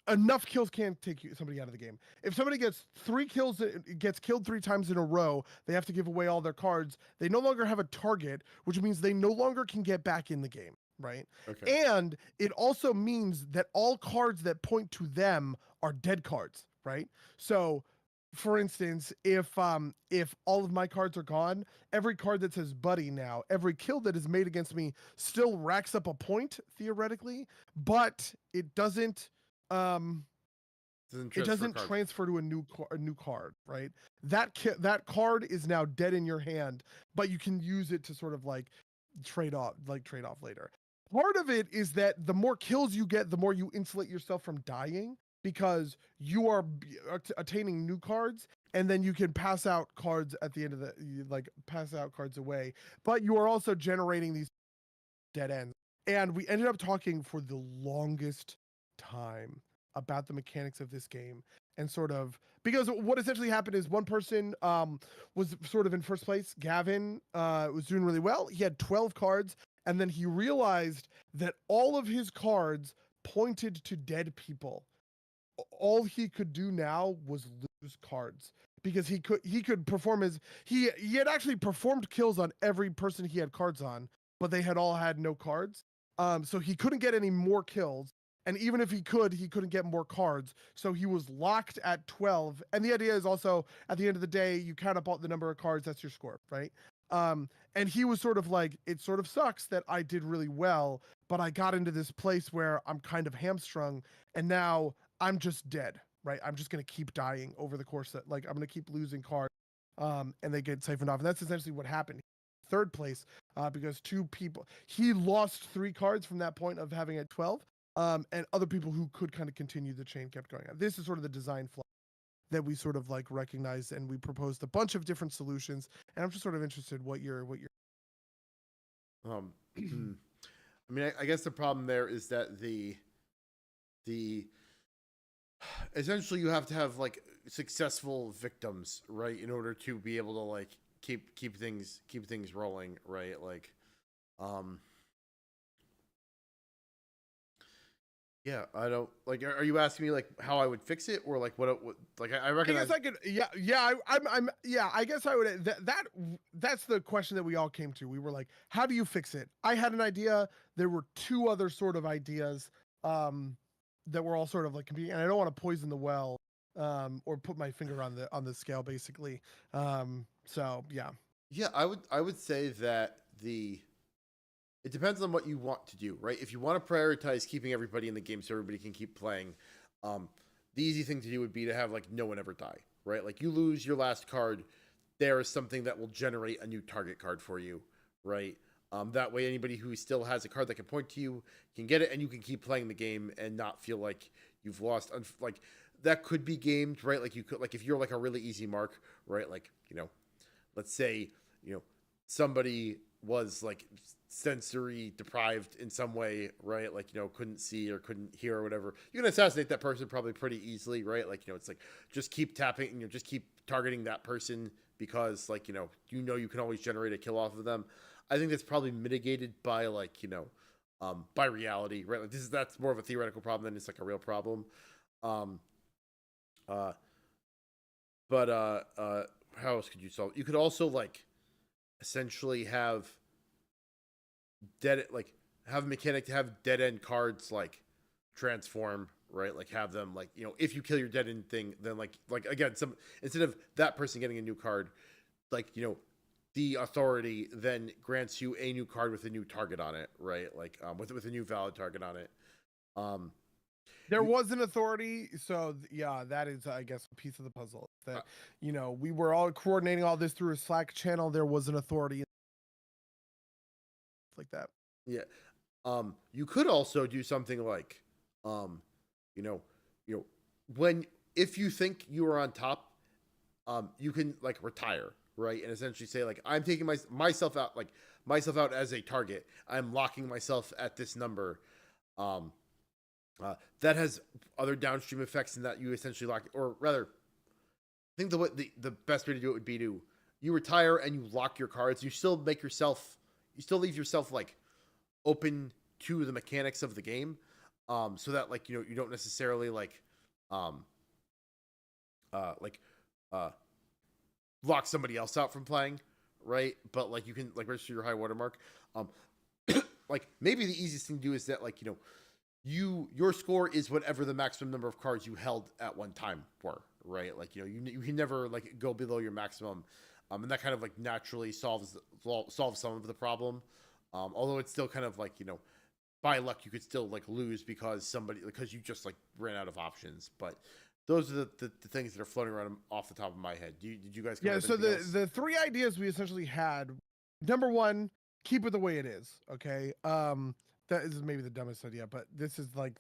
enough kills can't take somebody out of the game. If somebody gets 3 kills, gets killed 3 times in a row, they have to give away all their cards. They no longer have a target, which means they no longer can get back in the game, right? Okay. And it also means that all cards that point to them are dead cards, right? So, for instance, if all of my cards are gone, every card that says buddy now, every kill that is made against me still racks up a point theoretically, but it doesn't Doesn't it transfer doesn't cards. transfer to a new card, right? That card is now dead in your hand, but you can use it to sort of like trade off later. Part of it is that the more kills you get, the more you insulate yourself from dying because you are attaining new cards, and then you can pass out cards at the end of pass out cards away, but you are also generating these dead ends. And we ended up talking for the longest time about the mechanics of this game, and sort of because what essentially happened is one person was sort of in first place. Gavin was doing really well. He had 12 cards, and then he realized that all of his cards pointed to dead people. All he could do now was lose cards because he could perform his he had actually performed kills on every person he had cards on, but they had all had no cards. So he couldn't get any more kills, and even if he couldn't get more cards. So he was locked at 12. And the idea is also at the end of the day, you count up all the number of cards, that's your score, right? And he was sort of like, it sort of sucks that I did really well, but I got into this place where I'm kind of hamstrung, and now I'm just dead, right? I'm just gonna keep dying over the course of, like, I'm gonna keep losing cards, and they get siphoned off. And that's essentially what happened. Third place, because he lost 3 cards from that point of having at 12, and other people who could kind of continue the chain kept going on. This is sort of the design flaw that we sort of like recognized, and we proposed a bunch of different solutions. And I'm just sort of interested what you're. I mean, I guess the problem there is that the essentially you have to have like successful victims, right, in order to be able to like keep things rolling, right? Like, um, yeah, I don't like. Are you asking me like how I would fix it, or like what like I I recognize? guess I could, yeah. I'm, yeah. I guess I would. That's the question that we all came to. We were like, how do you fix it? I had an idea. There were 2 other sort of ideas, that were all sort of like competing. And I don't want to poison the well, or put my finger on the scale, basically. So yeah. Yeah, I would say that it depends on what you want to do, right? If you want to prioritize keeping everybody in the game so everybody can keep playing, um, the easy thing to do would be to have like no one ever die, right? Like you lose your last card, there is something that will generate a new target card for you, right? That way, anybody who still has a card that can point to you can get it, and you can keep playing the game and not feel like you've lost. Like that could be gamed, right? Like you could, like if you're like a really easy mark, right? Like let's say somebody was like sensory deprived in some way, right? Like couldn't see or couldn't hear or whatever. You can assassinate that person probably pretty easily, right? Like it's like just keep tapping, just keep targeting that person because like you can always generate a kill off of them. I think that's probably mitigated by like by reality, right? Like that's more of a theoretical problem than it's like a real problem. Um, uh, but how else could you solve? You could also like essentially have have a mechanic to have dead end cards like transform, right? Like have them like if you kill your dead end thing, then like again instead of that person getting a new card, like the authority then grants you a new card with a new target on it, right? Like with a new valid target on it. Um, There was an authority, so yeah, that is, I guess, a piece of the puzzle. That we were all coordinating all this through a Slack channel. There was an authority like that. Yeah. You could also do something like, you know, when if you think you are on top, you can like retire, right, and essentially say like I'm taking myself out as a target. I'm locking myself at this number. Um, that has other downstream effects in that you essentially lock, or rather, I think the best way to do it would be to you retire and you lock your cards. You still leave yourself like open to the mechanics of the game, so that like you don't necessarily um like uh lock somebody else out from playing, right? But like you can like register your high watermark. Um, like maybe the easiest thing to do is that like your score is whatever the maximum number of cards you held at one time were, right? Like you can never like go below your maximum, and that kind of like naturally solves some of the problem. Although it's still kind of like by luck you could still like lose because you just like ran out of options. But those are the things that are floating around off the top of my head. Did you guys come Yeah, up with so anything else? the three ideas we essentially had, number one, keep it the way it is. Okay. That is maybe the dumbest idea, but this is like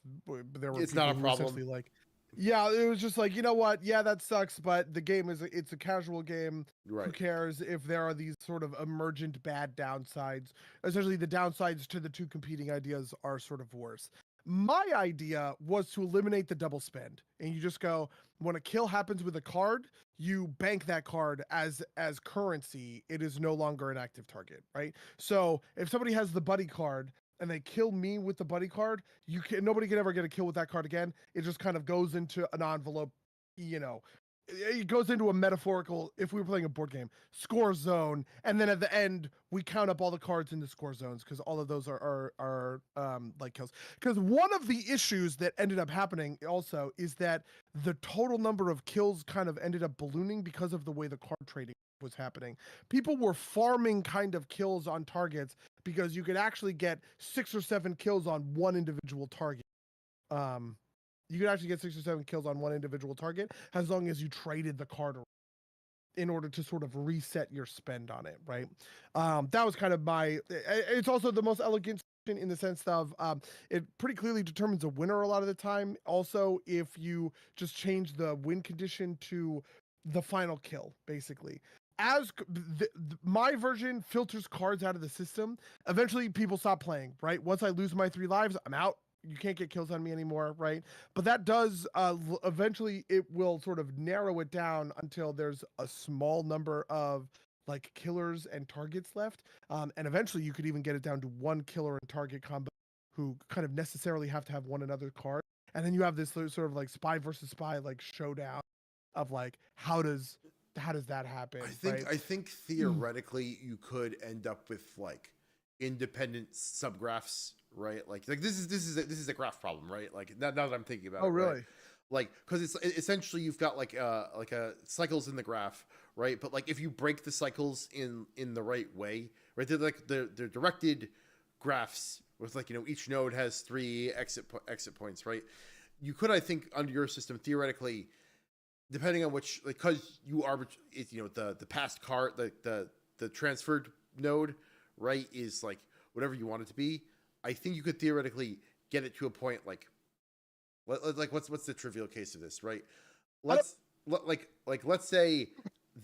there were It's not people a who problem. essentially like, yeah, it was just like, you know what? Yeah, that sucks, but the game it's a casual game. Who Right. cares if there are these sort of emergent bad downsides? Essentially, the downsides to the two competing ideas are sort of worse. My idea was to eliminate the double spend, and you just go when a kill happens with a card, you bank that card as currency. It is no longer an active target, right? So if somebody has the buddy card and they kill me with the buddy card, nobody can ever get a kill with that card again. It just kind of goes into an envelope, you know. It goes into a metaphorical, if we were playing a board game, score zone, and then at the end we count up all the cards in the score zones because all of those are like kills. Because one of the issues that ended up happening also is that the total number of kills kind of ended up ballooning because of the way the card trading was happening. People were farming kind of kills on targets because you could actually get 6 or 7 kills on one individual target. Um, you could actually get 6 or 7 kills on one individual target as long as you traded the card in order to sort of reset your spend on it, right? That was kind of my. It's also the most elegant in the sense of it pretty clearly determines a winner a lot of the time. Also, if you just change the win condition to the final kill, basically. As my version filters cards out of the system, eventually people stop playing, right? Once I lose my 3 lives, I'm out. You can't get kills on me anymore, right? But that does eventually it will sort of narrow it down until there's a small number of like killers and targets left, and eventually you could even get it down to one killer and target combo who kind of necessarily have to have one another card, and then you have this sort of like spy versus spy like showdown of like how does that happen, right? I think theoretically you could end up with like independent subgraphs, right? Like this is a graph problem, right? Like now that I'm thinking about Oh, it, right? really? Like because it's essentially you've got like a cycles in the graph, right? But like if you break the cycles in the right way, right? They're directed graphs with like each node has 3 exit points, right? You could, I think, under your system theoretically, depending on which, like, because you arbitrate, the past card, the transferred node, right, is like whatever you want it to be. I think you could theoretically get it to a point like what's the trivial case of this, right? Let's say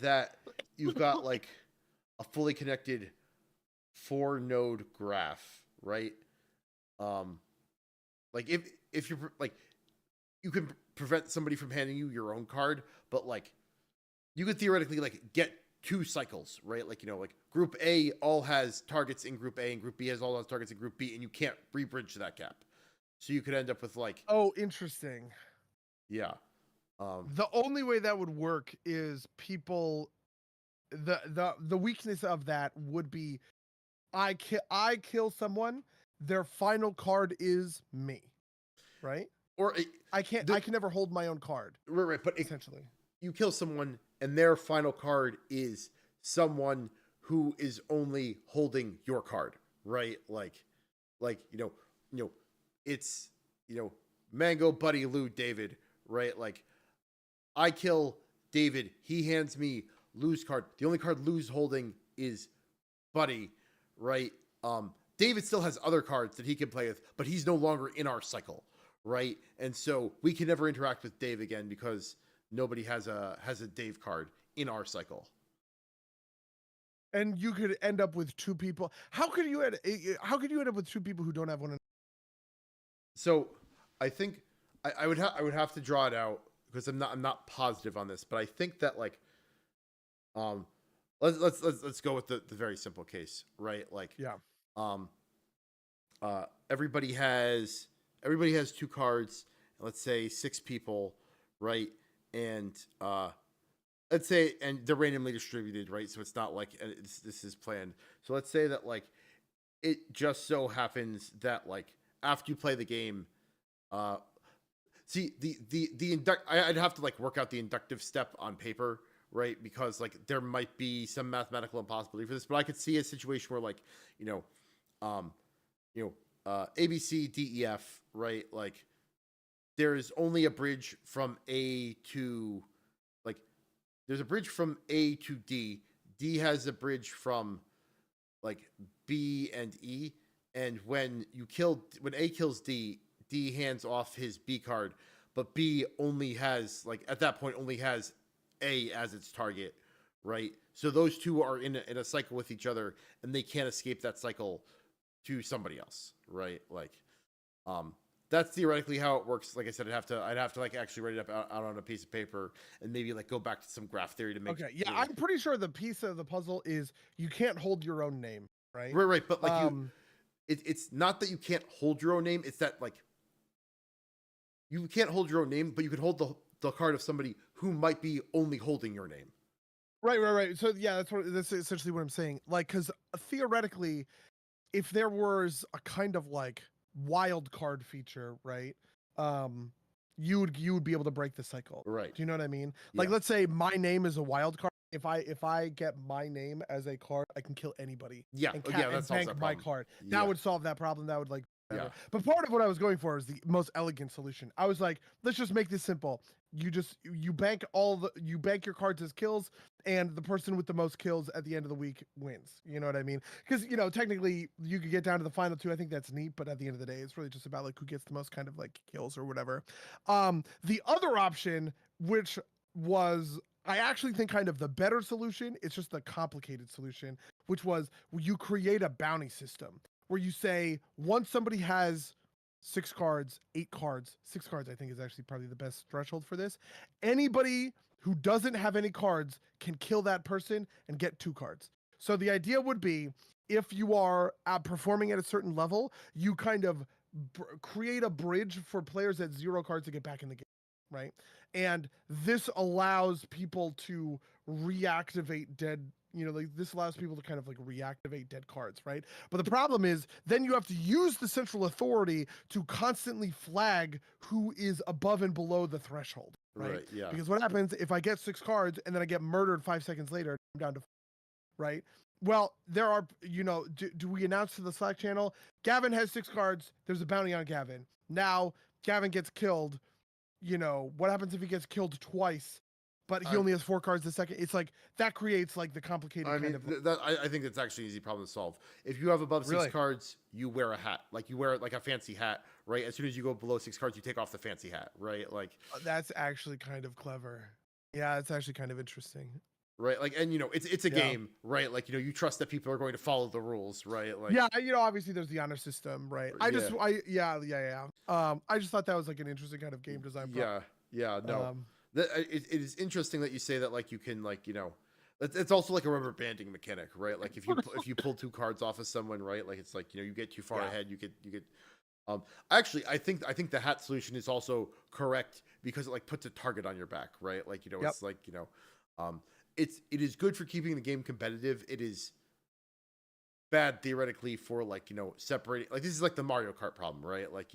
that you've got like a fully connected 4 node graph, right? Um, like if you're like you can prevent somebody from handing you your own card, but like you could theoretically like get 2 cycles, right? Like like Group A all has targets in Group A, and Group B has targets in Group B, and you can't rebridge that gap. So you could end up with like Oh, interesting. yeah, um, The only way that would work is people the weakness of that would be I kill someone, their final card is me, right? or I can never hold my own card, right, but essentially. you kill someone, and their final card is someone who is only holding your card, right? Like it's Mango, Buddy, Lou, David, right? Like I kill David, he hands me Lou's card. The only card Lou's holding is Buddy, right? David still has other cards that he can play with, but he's no longer in our cycle, right? And so we can never interact with Dave again because nobody has a Dave card in our cycle. And you could end up with 2 people. How could you end up with 2 people who don't have one? So I think I would have to draw it out because I'm not positive on this, but I think that like um let's go with the very simple case, right? Like Yeah. um everybody has everybody has 2 cards. Let's say 6 people, right? And let's say, and they're randomly distributed, right? So it's not like this is planned. So let's say that like it just so happens that like after you play the game, uh, see I'd have to like work out the inductive step on paper, right? Because like there might be some mathematical impossibility for this, but I could see a situation where like you know, um, A B C D E F, right? Like there's only a bridge from A to like there's a bridge from A to D. D has a bridge from like B and E, and when A kills D, D hands off his B card, but B only has like at that point only has A as its target, right? So those two are in a cycle with each other, and they can't escape that cycle to somebody else, right? Like, that's theoretically how it works. Like I said, I'd have to like actually write it up out on a piece of paper and maybe like go back to some graph theory to make. Okay, yeah, I'm pretty sure the piece of the puzzle is you can't hold your own name, right? Right. But like it's not that you can't hold your own name. It's that like you can't hold your own name, but you can hold the card of somebody who might be only holding your name. Right. So yeah, that's essentially what I'm saying. Like, because theoretically, if there was a kind of like wild card feature, right? You would be able to break the cycle. Right. Do you know what I mean? Like, let's say my name is a wild card. If I get my name as a card, I can kill anybody. Yeah. And, that bank my card. That would solve that problem. That would like. Yeah. But part of what I was going for is the most elegant solution. I was like, let's just make this simple. You bank your cards as kills, and the person with the most kills at the end of the week wins. You know what I mean? Because technically you could get down to the final 2. I think that's neat, but at the end of the day, it's really just about like who gets the most kind of like kills or whatever. The other option, which was I actually think kind of the better solution, it's just the complicated solution, which was you create a bounty system where you say once somebody has 6 cards, 8 cards, 6 cards, I think is actually probably the best threshold for this. Anybody who doesn't have any cards can kill that person and get 2 cards. So the idea would be if you are performing at a certain level, you kind of create a bridge for players at 0 cards to get back in the game, right? And this allows people to reactivate dead. Like this allows people to kind of like reactivate dead cards, right? But the problem is then you have to use the central authority to constantly flag who is above and below the threshold, right? Yeah. Because what happens if I get 6 cards and then I get murdered 5 seconds later, I'm down to 4, right? Well, there are, do we announce to the Slack channel, Gavin has 6 cards, there's a bounty on Gavin. Now, Gavin gets killed, what happens if he gets killed twice? But he only has 4 cards a second. It's like that creates like the complicated kind of. I think that's actually an easy problem to solve. If you have above 6 cards, you wear a hat. Like you wear like a fancy hat, right? As soon as you go below 6 cards, you take off the fancy hat, right? Like that's actually kind of clever. Yeah, it's actually kind of interesting. Right, like, and it's a game, right? Like, you trust that people are going to follow the rules, right? Like, yeah, obviously there's the honor system, right? I just thought that was like an interesting kind of game design problem. No. It is interesting that you say that, like, you can, like, it's also like a rubber banding mechanic, right? Like if you pull 2 cards off of someone, right? Like it's like, you get too far ahead, you get actually I think the hat solution is also correct because it like puts a target on your back, right? Like, it's like, it is good for keeping the game competitive. It is bad theoretically for like, separating, like this is like the Mario Kart problem, right? Like,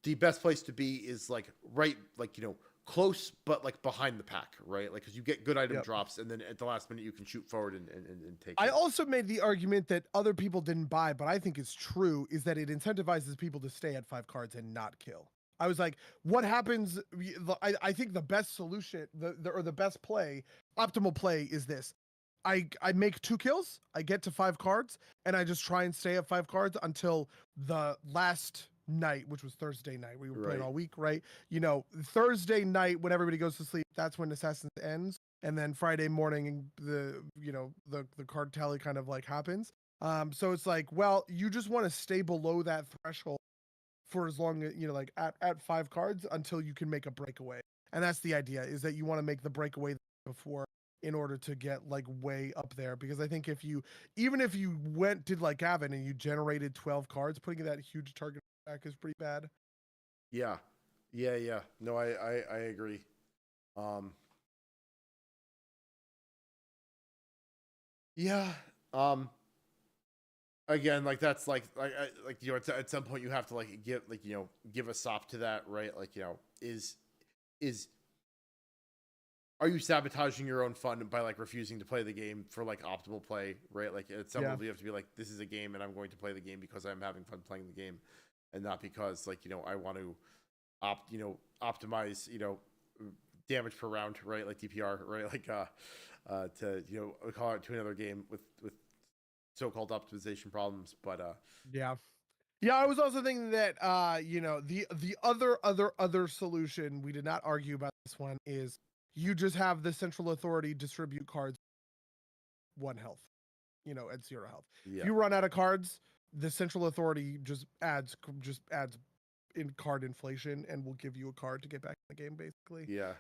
the best place to be is like right, like, close, but like behind the pack, right? Like, because you get good item drops, and then at the last minute you can shoot forward and take. I also made the argument that other people didn't buy, but I think it's true, is that it incentivizes people to stay at 5 cards and not kill. I was like, what happens? I think the best solution, the best play, optimal play is this. I make 2 kills, I get to 5 cards, and I just try and stay at 5 cards until the last night, which was Thursday night. We were playing all week, right? Thursday night when everybody goes to sleep, that's when Assassins ends. And then Friday morning, the card tally kind of like happens. So it's like, well, you just want to stay below that threshold for as long as, like at 5 cards until you can make a breakaway. And that's the idea, is that you want to make the breakaway before, in order to get like way up there. Because I think even if you did like Gavin and you generated 12 cards, putting that huge target back is pretty bad. Yeah. No, I agree. Yeah. Again, like that's like you know, at some point you have to like give a stop to that, right? Like, you know, is are you sabotaging your own fun by like refusing to play the game for like optimal play, right? Like at some level you have to be like, this is a game and I'm going to play the game because I'm having fun playing the game, and not because like, you know, I want to optimize, you know, damage per round, right? Like DPR, right? Like to, you know, call it to another game with so-called optimization problems. But Yeah. I was also thinking that you know, the other solution, we did not argue about this one, is you just have the central authority distribute cards 1 health, you know, at 0 health. yeah. If you run out of cards, the central authority just adds in card inflation and will give you a card to get back in the game, basically. Yeah.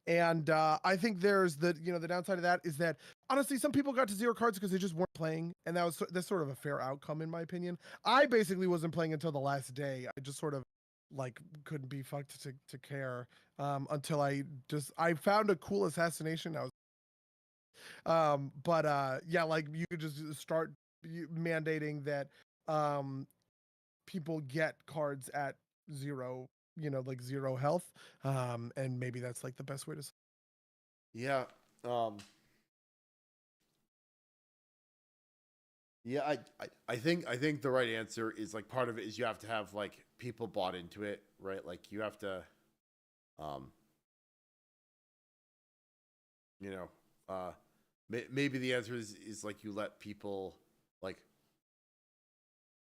And I think there's the, you know, the downside of that is that honestly some people got to 0 cards because they just weren't playing, and that's sort of a fair outcome in my opinion. I basically wasn't playing until the last day. I just sort of like couldn't be fucked to care until I found a cool assassination. I was yeah, like you could just start mandating that people get cards at 0, you know, like 0 health, and maybe that's like the best way to. Yeah. Yeah, I think the right answer is like part of it is you have to have like people bought into it, right? Like you have to you know, maybe the answer is like you let people like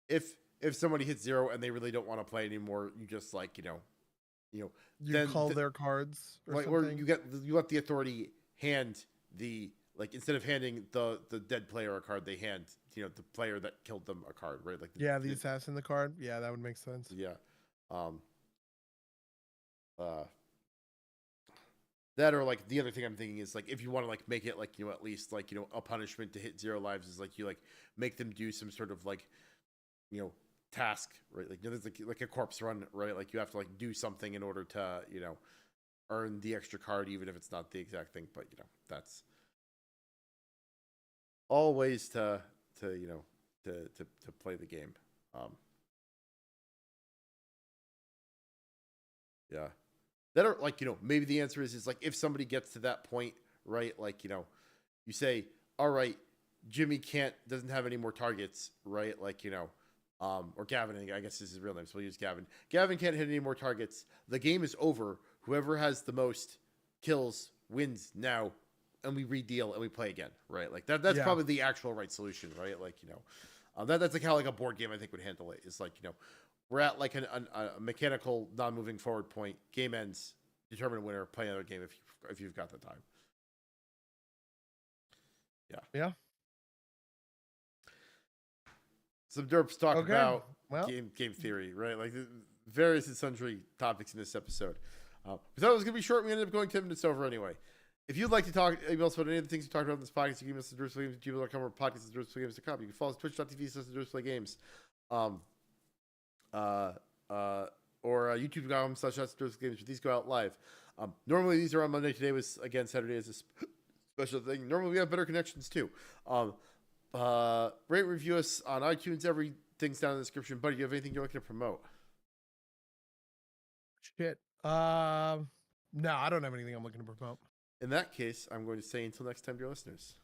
if somebody hits 0 and they really don't want to play anymore, you just like, you then call their cards or like, something. or you let the authority hand the, like, instead of handing the dead player a card, they hand, you know, the player that killed them a card, right? Like the assassin the card. Yeah, that would make sense. Yeah. That, or like the other thing I'm thinking is like if you want to like make it like, you know, at least like, you know, a punishment to hit 0 lives is like you like make them do some sort of like, you know, task, right? Like, you know, there's like a corpse run, right? Like you have to like do something in order to, you know, earn the extra card, even if it's not the exact thing. But, you know, that's all ways to you know, to play the game. Yeah. That are like, you know, maybe the answer is like if somebody gets to that point, right? Like, you know, you say, all right, Jimmy doesn't have any more targets, right? Like, you know, or Gavin, I guess is his real name, so we'll use Gavin. Gavin can't hit any more targets. The game is over. Whoever has the most kills wins now, and we redeal and we play again, right? Like that's probably the actual right solution, right? Like, you know, that's like how like a board game I think would handle it. Is like, you know, we're at like a mechanical non-moving forward point. Game ends. Determine a winner. Play another game if you've got the time. Yeah. Some derps talk about game theory, right? Like various and sundry topics in this episode. We thought it was going to be short. We ended up going 10 minutes over anyway. If you'd like to talk, email us about any of the things we talked about in this podcast, you can email us at DerpsPlayGames@gmail.com or podcast@DerpsPlayGames.com. You can follow us at twitch.tv/DerpsPlayGames. Or youtube.com/DerpsPlayGames. These go out live. Normally these are on Monday. Today was, again, Saturday is a special thing. Normally we have better connections too. Rate, review us on iTunes. Everything's down in the description. Buddy, do you have anything you're looking to promote? Shit. No, I don't have anything I'm looking to promote. In that case, I'm going to say until next time, dear listeners.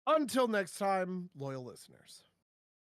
Until next time, loyal listeners.